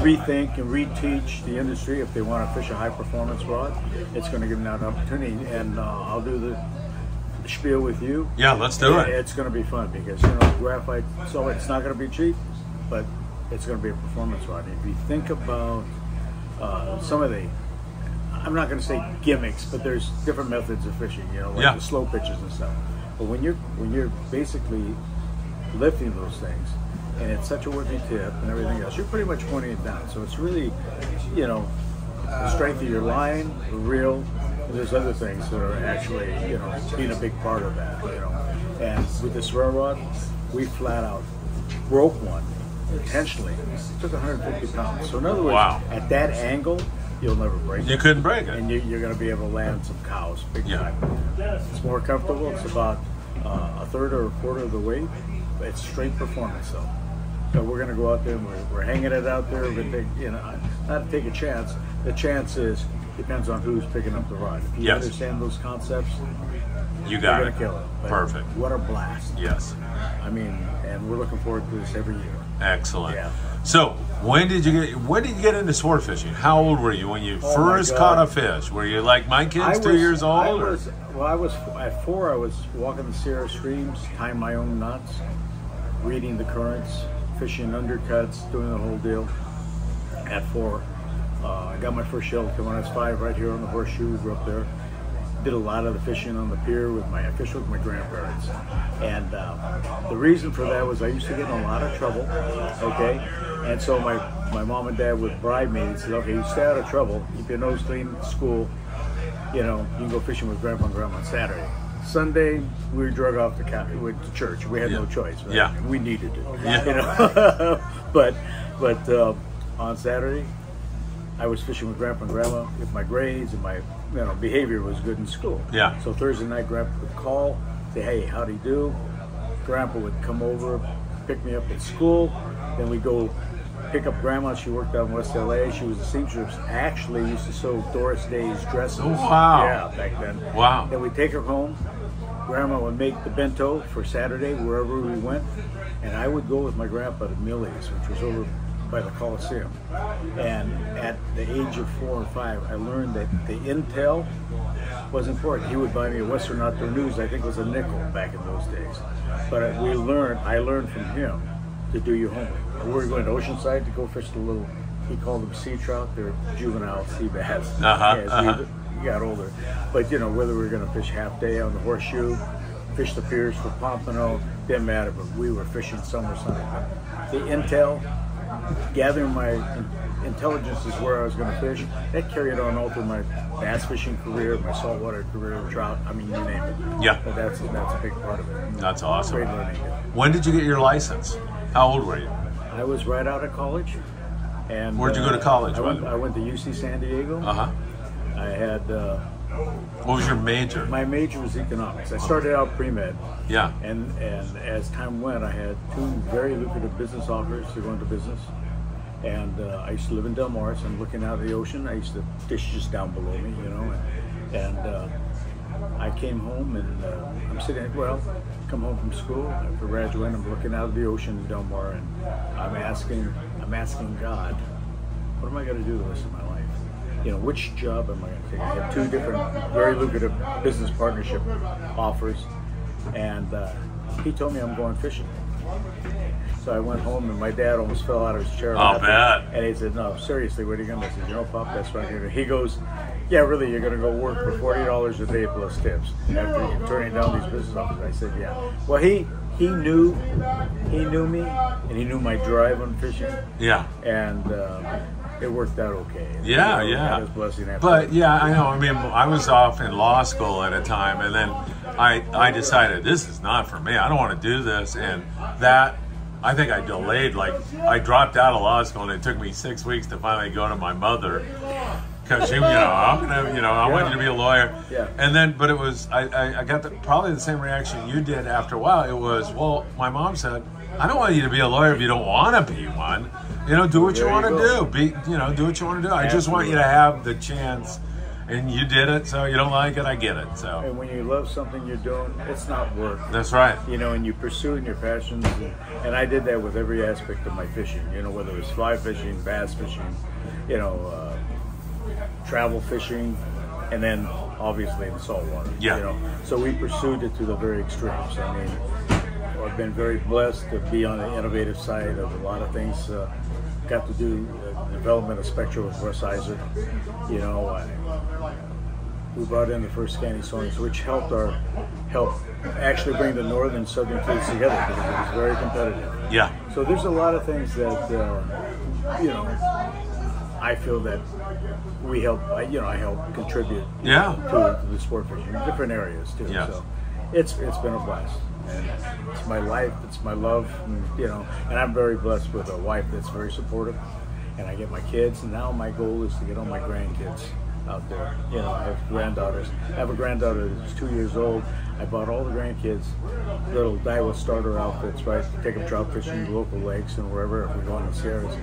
Speaker 3: rethink and reteach the industry. If they want to fish a high performance rod, it's going to give them that opportunity. And I'll do the spiel with you.
Speaker 5: Yeah, let's do it.
Speaker 3: It's going to be fun because graphite, so it's not going to be cheap, but it's going to be a performance rod. If you think about some of the, I'm not going to say gimmicks, but there's different methods of fishing, like the slow pitches and stuff. But when you're basically lifting those things, and it's such a whippy tip and everything else, you're pretty much pointing it down. So it's really, the strength of your line, the reel. There's other things that are actually, being a big part of that, And with this rail rod, we flat out broke one intentionally. It took 150 pounds. So in other words, at that angle, you'll never break it.
Speaker 5: You couldn't break it.
Speaker 3: And you're going to be able to land some cows big time. It's more comfortable. It's about a third or a quarter of the weight. It's straight performance, though. So we're going to go out there and we're hanging it out there. We're going to not to take a chance. The chance depends on who's picking up the rod. If you understand those concepts,
Speaker 5: you're going
Speaker 3: to kill it. But
Speaker 5: perfect.
Speaker 3: What a blast.
Speaker 5: Yes.
Speaker 3: And we're looking forward to this every year.
Speaker 5: Excellent.
Speaker 3: Yeah.
Speaker 5: So when did you get into sport fishing? How old were you when you first caught a fish? Were you like my kids, 2 years old?
Speaker 3: I was at 4. I was walking the Sierra streams, tying my own knots, reading the currents, fishing undercuts, doing the whole deal. At 4, I got my first shell when I was 5, right here on the Horseshoe. We grew up there. Did a lot of the fishing on the pier I fished with my grandparents. And the reason for that was I used to get in a lot of trouble, okay? And so my mom and dad would bribe me and said, okay, you stay out of trouble, keep your nose clean at school, you can go fishing with grandpa and grandma on Saturday. Sunday, we were drug off to church. We had no choice. Right?
Speaker 5: Yeah.
Speaker 3: We needed to.
Speaker 5: Yeah.
Speaker 3: But on Saturday, I was fishing with Grandpa and Grandma if my grades and my behavior was good in school.
Speaker 5: Yeah.
Speaker 3: So Thursday night, Grandpa would call, say, hey, how'd he do? Grandpa would come over, pick me up at school. Then we'd go pick up Grandma. She worked out in West LA. She was a seamstress. Actually used to sew Doris Day's dresses.
Speaker 5: Oh, wow.
Speaker 3: Yeah, back then.
Speaker 5: Wow.
Speaker 3: Then we'd take her home. Grandma would make the bento for Saturday wherever we went. And I would go with my grandpa to Millie's, which was over by the Coliseum. And at the age of 4 or 5, I learned that the intel was important. He would buy me a Western Outdoor News, I think it was a nickel back in those days. But I learned from him to do your homework. We were going to Oceanside to go fish the little, he called them sea trout, they're juvenile sea bass as we got older. But whether we were going to fish half day on the Horseshoe, fish the piers for pompano, didn't matter, but we were fishing summer sun. The intel, gathering my intelligence is where I was going to fish. That carried on all through my bass fishing career, my saltwater career, trout, I mean, you name it.
Speaker 5: Yeah.
Speaker 3: But that's a big part of it.
Speaker 5: That's awesome.
Speaker 3: Great learning.
Speaker 5: When did you get your license? How old were you?
Speaker 3: I was right out of college. And
Speaker 5: where'd you go to college?
Speaker 3: I went to UC San Diego. I had...
Speaker 5: what was your major?
Speaker 3: My major was economics. I started out pre-med.
Speaker 5: Yeah.
Speaker 3: And as time went, I had 2 very lucrative business offers to go into business. And I used to live in Del Mar, so I'm looking out at the ocean. I used to fish just down below me, And I came home and I'm sitting, come home from school after graduating. I'm looking out at the ocean in Del Mar, and I'm asking God, what am I going to do the rest of my life? Which job am I going to take? I had 2 different very lucrative business partnership offers, and he told me I'm going fishing. So I went home, and my dad almost fell out of his chair.
Speaker 5: Oh, bad.
Speaker 3: And he said, no, seriously, what are you going to do? I said, Pop, that's what I'm going to do. He goes, yeah, really, you're going to go work for $40 a day plus tips after turning down these business offers. I said, yeah. Well, he knew me, and he knew my drive on fishing.
Speaker 5: Yeah.
Speaker 3: And it worked out okay.
Speaker 5: Yeah.
Speaker 3: That was blessing after
Speaker 5: But
Speaker 3: that.
Speaker 5: yeah, I know. I mean, I was off in law school at a time, and then I decided this is not for me. I don't want to do this, and that. I think I delayed, I dropped out of law school, and it took me 6 weeks to finally go to my mother, because I want you to be a lawyer.
Speaker 3: Yeah.
Speaker 5: And then, but it was, I got probably the same reaction you did after a while. It was, well, my mom said, I don't want you to be a lawyer if you don't want to be one. Do what you want to do. Do what you want to do. I just want you to have the chance. And you did it, so you don't like it, I get it. So.
Speaker 3: And when you love something you're doing, it's not work.
Speaker 5: That's right.
Speaker 3: And you pursue in your passions. And I did that with every aspect of my fishing. Whether it was fly fishing, bass fishing, travel fishing, and then obviously in saltwater.
Speaker 5: Yeah.
Speaker 3: So we pursued it to the very extremes. I mean, I've been very blessed to be on the innovative side of a lot of things. Got to do the development of Spectra with Russ Isaac. We brought in the first scanty songs, which helped actually bring the northern and southern fleets together, because it was very competitive.
Speaker 5: Yeah.
Speaker 3: So there's a lot of things that I feel that we help. I help contribute. To the sport fishing in different areas too.
Speaker 5: Yeah.
Speaker 3: So it's been a blast. And it's my life, it's my love, and I'm very blessed with a wife that's very supportive, and I get my kids, and now my goal is to get all my grandkids out there. I have granddaughters. I have a granddaughter that's 2 years old. I bought all the grandkids little Daiwa starter outfits, right? Take them trout fishing, local lakes, and wherever, if we go in the Sierras.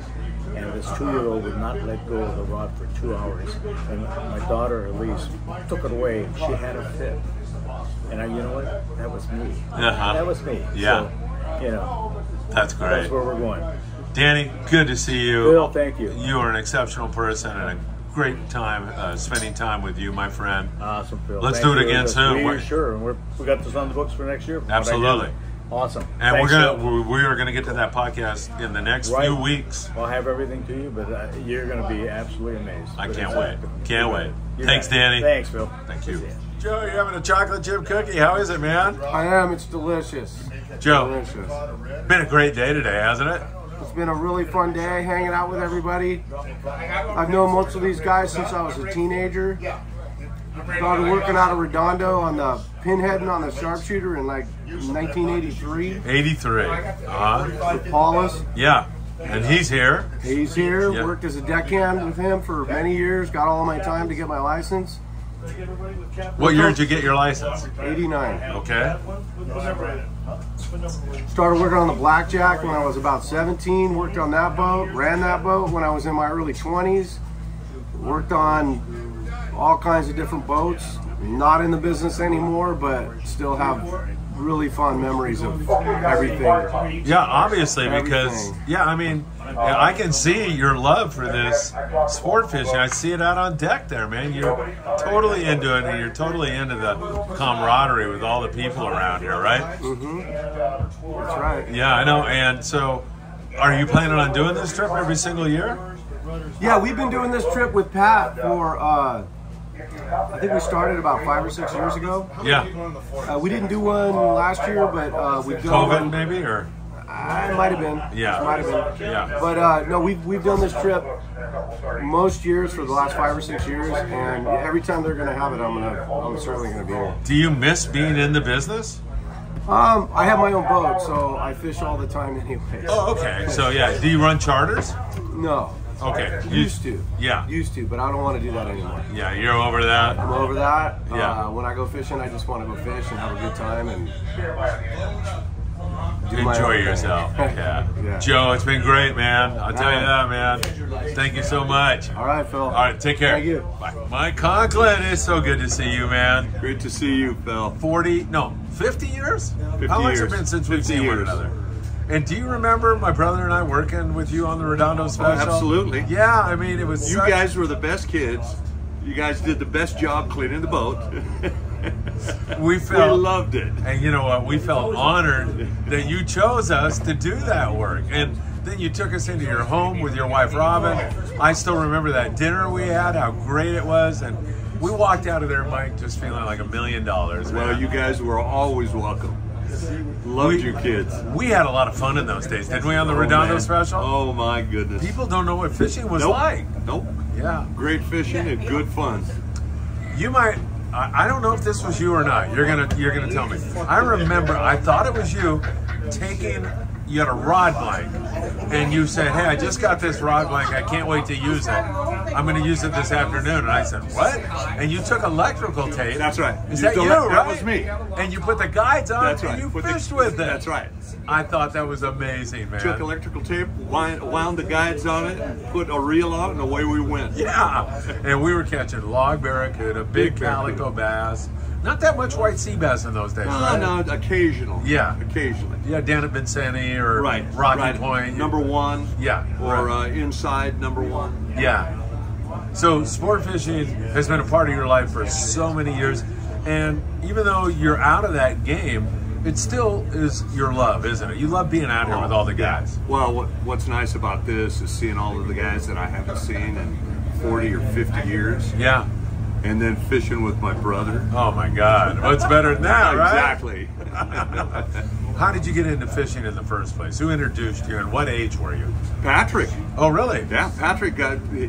Speaker 3: And this 2-year-old would not let go of the rod for 2 hours. And my daughter, Elise, took it away. She had a fit. And you know what? That was me. That was me.
Speaker 5: Yeah.
Speaker 3: So,
Speaker 5: that's great.
Speaker 3: That's where we're going.
Speaker 5: Danny, good to see you.
Speaker 3: Bill, thank you.
Speaker 5: You are an exceptional person, and a great time spending time with you, my friend.
Speaker 3: Awesome, Phil.
Speaker 5: Let's do it again soon.
Speaker 3: Sure. And we got this on the books for next year.
Speaker 5: Absolutely.
Speaker 3: Awesome.
Speaker 5: And
Speaker 3: Thanks,
Speaker 5: we are gonna get to that podcast in the next few weeks.
Speaker 3: I'll have everything to you, but you're gonna be absolutely amazed.
Speaker 5: I can't wait. Can't wait. Thanks, Danny.
Speaker 3: Thanks, Phil.
Speaker 5: Thank you. Joe, you having a chocolate chip cookie? How is it, man?
Speaker 16: I am. It's delicious.
Speaker 5: Joe,
Speaker 16: delicious.
Speaker 5: Been a great day today, hasn't it?
Speaker 16: It's been a really fun day hanging out with everybody. I've known most of these guys since I was a teenager. Started working out of Redondo on the pinheading on the sharpshooter in 1983.
Speaker 5: 83.
Speaker 16: With Paulus.
Speaker 5: Yeah. And he's here.
Speaker 16: He's here.
Speaker 5: Yeah.
Speaker 16: Worked as a deckhand with him for many years. Got all my time to get my license.
Speaker 5: What year did you get your license?
Speaker 16: 89.
Speaker 5: Okay.
Speaker 16: Started working on the Blackjack when I was about 17. Worked on that boat. Ran that boat when I was in my early 20s. Worked on all kinds of different boats. Not in the business anymore, but still have really fond memories of everything.
Speaker 5: Yeah, obviously, because I mean, I can see your love for this sport fishing. I see it out on deck there, man. You're totally into it, and you're totally into the camaraderie with all the people around here, right?
Speaker 16: Mm-hmm. That's right.
Speaker 5: Yeah, I know. And so, are you planning on doing this trip every single year?
Speaker 16: Yeah, we've been doing this trip with Pat for I think we started about 5 or 6 years ago.
Speaker 5: Yeah.
Speaker 16: We didn't do one last year, but we've done
Speaker 5: COVID
Speaker 16: one.
Speaker 5: maybe, or?
Speaker 16: It might have been.
Speaker 5: Yeah.
Speaker 16: It might have been.
Speaker 5: Yeah.
Speaker 16: But no, we've done this trip most years for the last 5 or 6 years, and every time they're going to have it, I'm certainly going to be here.
Speaker 5: Do you miss being in the business?
Speaker 16: I have my own boat, so I fish all the time anyway.
Speaker 5: Oh, okay. So yeah, do you run charters?
Speaker 16: No.
Speaker 5: Okay.
Speaker 16: Used to.
Speaker 5: Yeah.
Speaker 16: Used to, but I don't want to do that anymore.
Speaker 5: Yeah, you're over that?
Speaker 16: I'm over that.
Speaker 5: Yeah.
Speaker 16: When I go fishing, I just want to go fish and have a good time and
Speaker 5: enjoy yourself. Yeah. Joe, it's been great, man. I'll tell you that, man. Thank you so much.
Speaker 16: All right, Phil.
Speaker 5: All right, take care.
Speaker 16: Thank you.
Speaker 5: Bye. Mike Conklin, it's so good to see you, man.
Speaker 10: Great to see you, Phil.
Speaker 5: 50 years?
Speaker 10: 50
Speaker 5: How long
Speaker 10: years.
Speaker 5: has it been since we've seen one another? And do you remember my brother and I working with you on the Redondo special?
Speaker 10: Oh, absolutely.
Speaker 5: Yeah, I mean, it was
Speaker 10: You guys were the best kids. You guys did the best job cleaning the boat.
Speaker 5: We
Speaker 10: loved it.
Speaker 5: And you know what? We felt honored that you chose us to do that work. And then you took us into your home with your wife, Robin. I still remember that dinner we had, how great it was. And we walked out of there, Mike, just feeling like $1 million.
Speaker 10: Well, you guys were always welcome. Loved you kids.
Speaker 5: We had a lot of fun in those days, didn't we, on the Redondo special?
Speaker 10: Oh, my goodness.
Speaker 5: People don't know what fishing was like.
Speaker 10: Nope.
Speaker 5: Yeah.
Speaker 10: Great fishing and good fun.
Speaker 5: You might, I don't know if this was you or not. You're gonna tell me. I remember, I thought it was you taking, you had a rod blank, and you said, hey, I just got this rod blank. I can't wait to use it. I'm going to use it this afternoon. And I said, what? And you took electrical tape.
Speaker 10: That's right.
Speaker 5: Is that you, right?
Speaker 10: That was me.
Speaker 5: And you put the guides on,
Speaker 10: That's right.
Speaker 5: and you fished with it.
Speaker 10: That's right.
Speaker 5: I thought that was amazing, man.
Speaker 10: Took electrical tape, wound the guides on it, and put a reel on it, and away we went.
Speaker 5: Yeah. And we were catching log barracuda, big calico bass. Not that much white sea bass in those days, right?
Speaker 10: No, occasional.
Speaker 5: Yeah.
Speaker 10: Occasionally.
Speaker 5: Yeah, down at Vincenti or Rocky Point.
Speaker 10: Number one.
Speaker 5: Yeah.
Speaker 10: Or inside number one.
Speaker 5: Yeah. So sport fishing has been a part of your life for so many years. And even though you're out of that game, it still is your love, isn't it? You love being out here with all the guys.
Speaker 10: Well, what's nice about this is seeing all of the guys that I haven't seen in 40 or 50 years.
Speaker 5: Yeah.
Speaker 10: And then fishing with my brother.
Speaker 5: Oh my God. What's better than that, right?
Speaker 10: Exactly.
Speaker 5: How did you get into fishing in the first place? Who introduced you and what age were you?
Speaker 10: Patrick.
Speaker 5: Oh, really?
Speaker 10: Yeah, Patrick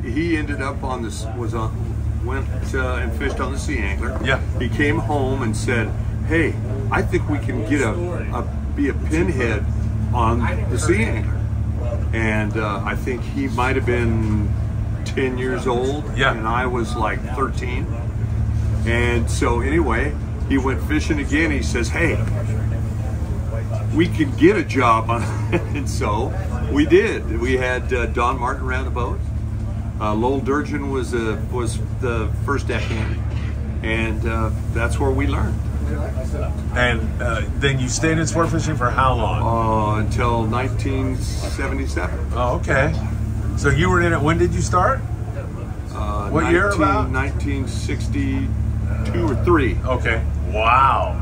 Speaker 10: he ended up on this, went and fished on the Sea Angler.
Speaker 5: Yeah.
Speaker 10: He came home and said, hey, I think we can get be a pinhead on the Sea Angler. And I think he might have been 10 years old.
Speaker 5: Yeah.
Speaker 10: And I was like 13. And so anyway, he went fishing again. He says, hey, we can get a job on it. And so we did. We had Don Martin ran the boat. Lowell Durgeon was the first deckhand. And that's where we learned.
Speaker 5: And then you stayed in sport fishing for how long?
Speaker 10: Until 1977.
Speaker 5: Oh, okay. So you were in it, when did you start? What year about?
Speaker 10: 1962 or 3.
Speaker 5: Okay. Wow.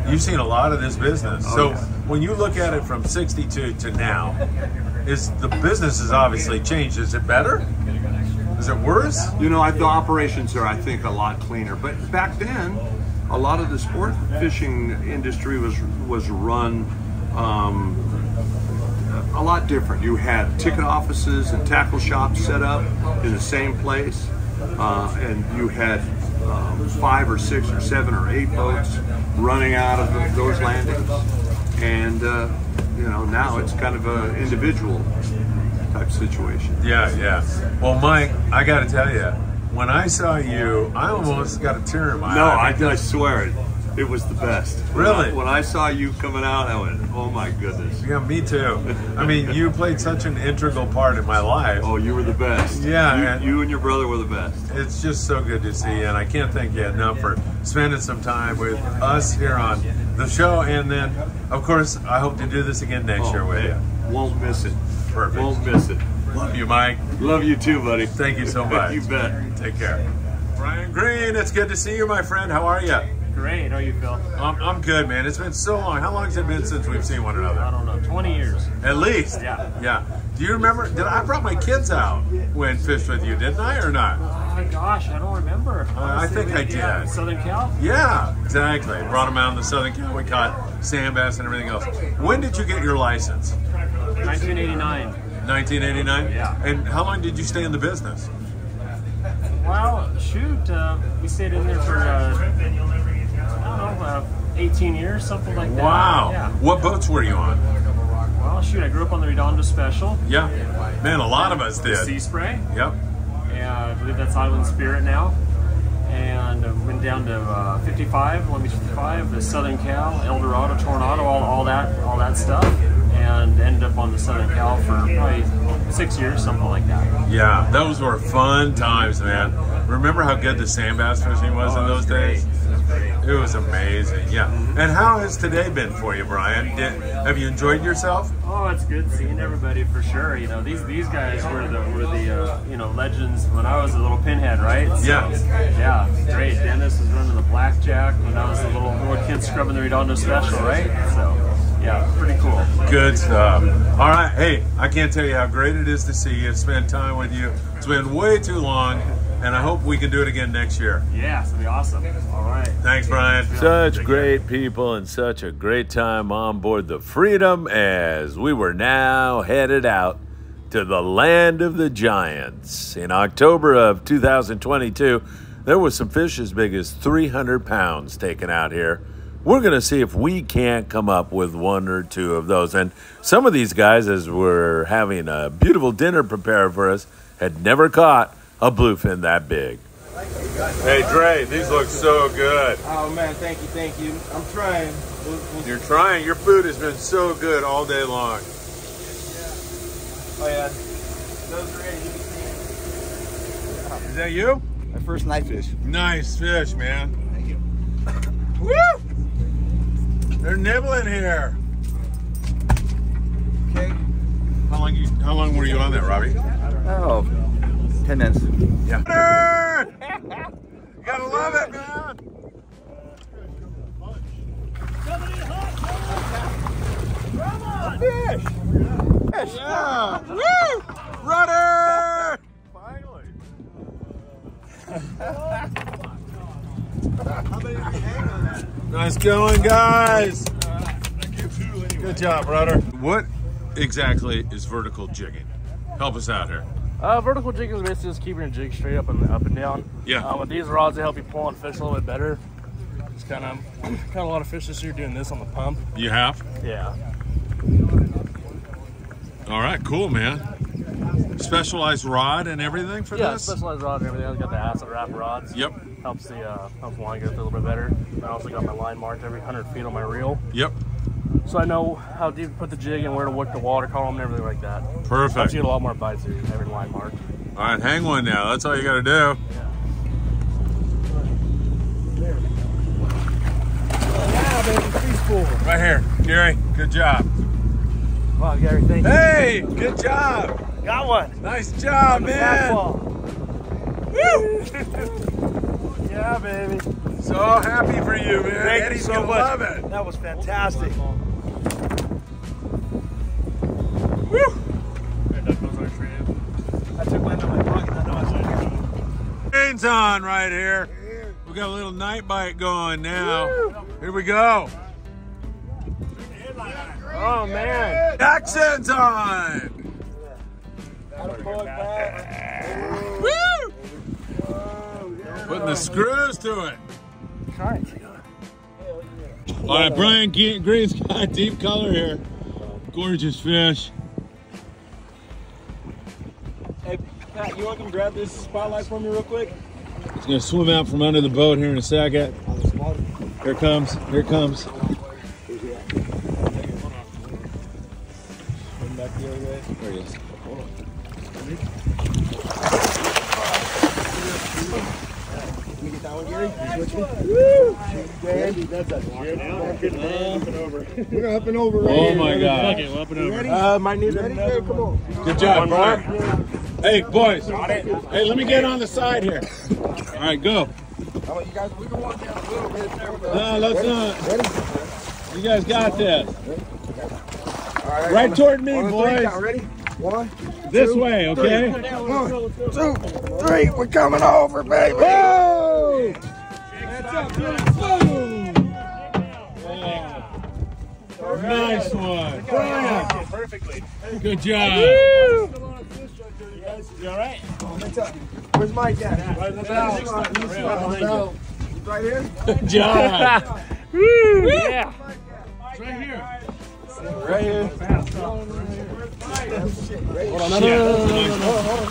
Speaker 5: You've seen a lot of this business.
Speaker 10: Oh,
Speaker 5: so
Speaker 10: yeah.
Speaker 5: when you look at it from 62 to now, the business has obviously changed. Is it better? Is it worse?
Speaker 10: You know, the operations are, I think, a lot cleaner. But back then, a lot of the sport fishing industry was run a lot different. You had ticket offices and tackle shops set up in the same place, and you had 5 or 6 or 7 or 8 boats running out of those landings. And you know, now it's kind of individual
Speaker 14: type situation.
Speaker 1: Yeah, yeah. Well, Mike, I got to tell you, when I saw you, I almost got a tear in my eye.
Speaker 14: I swear it. It was the best.
Speaker 1: Really?
Speaker 14: When I saw you coming out, I went, oh my goodness.
Speaker 1: Yeah, me too. I mean, you played such an integral part in my life.
Speaker 14: Oh, you were the best.
Speaker 1: Yeah.
Speaker 14: You and your brother were the best.
Speaker 1: It's just so good to see you, and I can't thank you enough for spending some time with us here on the show. And then, of course, I hope to do this again next year with you.
Speaker 14: Won't miss it.
Speaker 1: Perfect.
Speaker 14: Won't miss it.
Speaker 1: Love you, Mike.
Speaker 14: Love you too, buddy.
Speaker 1: Thank you so much.
Speaker 14: You bet.
Speaker 1: Take care. Brian Green, it's good to see you, my friend. How are you?
Speaker 11: Great. How are you, Phil?
Speaker 1: I'm good, man. It's been so long. How long has it been since we've seen one another?
Speaker 11: I don't know. 20 years.
Speaker 1: At least?
Speaker 11: Yeah.
Speaker 1: Yeah. Do you remember? I brought my kids out when fished with you, didn't I, or not?
Speaker 11: Oh my gosh, I don't remember.
Speaker 1: I think I did.
Speaker 11: Yeah, Southern Cal?
Speaker 1: Yeah, exactly. Brought them out in the Southern Cal. We caught sand bass and everything else. When did you get your license?
Speaker 11: 1989.
Speaker 1: 1989?
Speaker 11: Yeah.
Speaker 1: And how long did you stay in the business?
Speaker 11: Well, shoot, we stayed in there for, I don't know, 18 years, something like that.
Speaker 1: Wow.
Speaker 11: Yeah.
Speaker 1: What boats were you on?
Speaker 11: Well, shoot, I grew up on the Redondo Special.
Speaker 1: Yeah. Man, a lot of us did.
Speaker 11: Sea Spray.
Speaker 1: Yep.
Speaker 11: And I believe that's Island Spirit now. And went down to 55, Long Beach 55, the Southern Cal, El Dorado, Tornado, all that stuff. And ended up on the Southern Cal for probably 6 years, something like that.
Speaker 1: Yeah, those were fun times, man. Remember how good the sand bass fishing was in those days? It was amazing, yeah. And how has today been for you, Brian? Have you enjoyed yourself?
Speaker 11: Oh, it's good seeing everybody for sure. You know, these guys were the you know, legends when I was a little pinhead, right? So, yeah, great. Dennis was running the blackjack when I was a little kid scrubbing the Redondo Special, right? So. Yeah, pretty cool.
Speaker 1: Good stuff. All right, hey, I can't tell you how great it is to see you, spend time with you. It's been way too long, and I hope we can do it again next year.
Speaker 11: Yeah, it's going to be awesome. All right.
Speaker 1: Thanks, Brian.
Speaker 17: Such great people and such a great time on board the Freedom as we were now headed out to the land of the giants. In October of 2022, there was some fish as big as 300 pounds taken out here. We're going to see if we can't come up with one or two of those. And some of these guys, as we're having a beautiful dinner prepared for us, had never caught a bluefin that big.
Speaker 1: Hey, Dre, these look so good.
Speaker 6: Oh, man, thank you. I'm trying.
Speaker 1: You're trying. Your food has been so good all day long.
Speaker 6: Oh, yeah. Those are ready.
Speaker 1: Is that you?
Speaker 6: My first night fish.
Speaker 1: Nice fish, man.
Speaker 6: Thank you.
Speaker 1: Woo! They're nibbling here.
Speaker 6: Okay.
Speaker 1: How long were you on that, Robbie?
Speaker 6: Oh, 10 minutes.
Speaker 1: Yeah. You gotta love it, man.
Speaker 6: Fish! Fish!
Speaker 1: Yeah! Woo! Rudder!
Speaker 6: Finally.
Speaker 1: Nice going, guys. Good job, Rudder. What exactly is vertical jigging? Help us out here.
Speaker 18: Vertical jigging is basically just keeping your jig straight up and down.
Speaker 1: Yeah.
Speaker 18: With these rods, they help you pull on fish a little bit better. It's kind of a lot of fish this year doing this on the pump.
Speaker 1: You have?
Speaker 18: Yeah.
Speaker 1: All right, cool, man. Specialized rod and everything for this?
Speaker 18: Yeah, specialized rod and everything. I've got the acid wrap rods.
Speaker 1: Yep.
Speaker 18: Helps the line get a little bit better. I also got my line marked every 100 feet on my reel.
Speaker 1: Yep.
Speaker 18: So I know how deep to put the jig and where to work the water column and everything like that.
Speaker 1: Perfect.
Speaker 18: Helps you get a lot more bites if you have every line marked.
Speaker 1: All right, hang one now. That's all you got to do.
Speaker 18: Yeah, baby, preschool.
Speaker 1: Right here, Gary. Good job.
Speaker 18: Wow, Gary, thank you.
Speaker 1: Hey, good job.
Speaker 18: Got one.
Speaker 1: Nice job, man.
Speaker 18: Woo! Yeah, baby.
Speaker 1: So happy for you, man.
Speaker 18: Thank
Speaker 1: Eddie's
Speaker 18: you so
Speaker 1: gonna
Speaker 18: much.
Speaker 1: love it.
Speaker 18: That was fantastic.
Speaker 1: Woo!
Speaker 18: I took mine out of my pocket. I know I should.
Speaker 1: Chains on right here. We got a little night bite going now. Woo! Here we go.
Speaker 18: Oh man.
Speaker 1: Jackson's on. Woo! Putting the screws to it. All right, Brian Green's got deep color here. Gorgeous fish.
Speaker 6: Pat, you want to come grab this spotlight from me real quick?
Speaker 5: It's gonna swim out from under the boat here in a second. Here it comes. Here it comes.
Speaker 6: Swim back the other way.
Speaker 5: There he is.
Speaker 6: Hold on. Can you get that one, Gary? Switch me. Woo! Gary, that's a
Speaker 2: We're up and over right
Speaker 5: Oh
Speaker 2: here.
Speaker 5: my God.
Speaker 6: Okay, up and over. Might need another
Speaker 2: Come on.
Speaker 5: Good job, Mark. Hey, boys. Hey, let me get on the side here. All right, go.
Speaker 6: How about you guys? We can walk down a little bit there.
Speaker 5: No, let's not.
Speaker 6: Ready?
Speaker 5: You guys got this.
Speaker 6: All right,
Speaker 5: Right toward me,
Speaker 6: on the
Speaker 5: boys.
Speaker 6: three count. Ready? 1,
Speaker 5: This
Speaker 6: 2,
Speaker 5: way, okay?
Speaker 6: 1, 2, 3. We're coming over, baby.
Speaker 5: Whoa!
Speaker 6: That's up, dude.
Speaker 5: Nice one.
Speaker 6: Brian. Perfectly.
Speaker 5: Good job.
Speaker 6: You all right? Where's Mike at? Right in the bell. Right here?
Speaker 5: Good job.
Speaker 6: Woo! Yeah.
Speaker 5: It's right here.
Speaker 6: Right here. Hold on. No.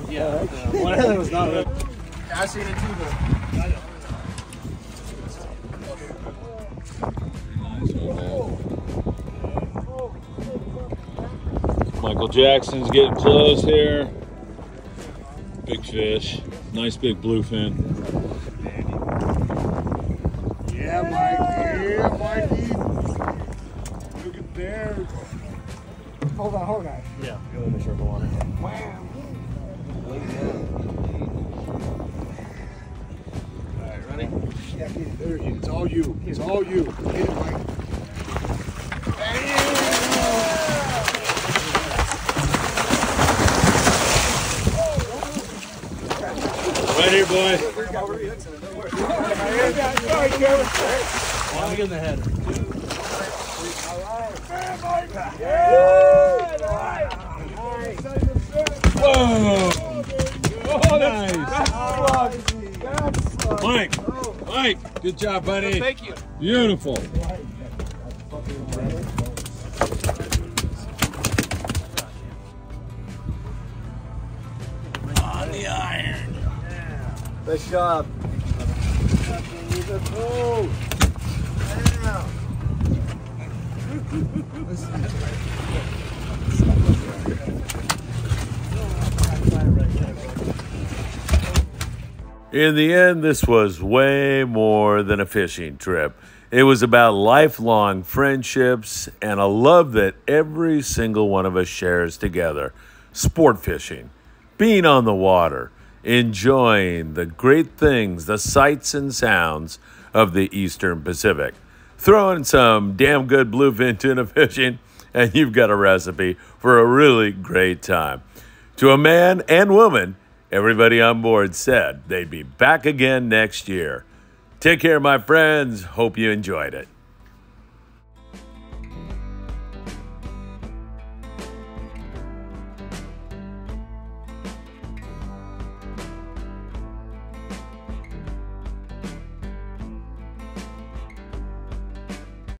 Speaker 6: Yeah. One of them was not right. Yeah, I seen it too, but
Speaker 5: Michael Jackson's getting close here. Big fish. Nice big bluefin.
Speaker 2: Yeah, Mikey. Yeah, Mikey. Look at there.
Speaker 6: hold on. Yeah, go in the circle water. Wow. Alright, ready?
Speaker 2: Yeah, get it. There, it's all you. It's all you. Get it, Mike.
Speaker 5: Right here, boys.
Speaker 6: One in the head.
Speaker 5: Whoa! Oh, nice. Mike, good job, buddy.
Speaker 6: Thank you.
Speaker 5: Beautiful.
Speaker 6: On the iron.
Speaker 8: Nice job.
Speaker 17: In the end, this was way more than a fishing trip. It was about lifelong friendships and a love that every single one of us shares together. Sport fishing, being on the water, enjoying the great things, the sights and sounds of the Eastern Pacific. Throw in some damn good bluefin tuna fishing, and you've got a recipe for a really great time. To a man and woman, everybody on board said they'd be back again next year. Take care, my friends. Hope you enjoyed it.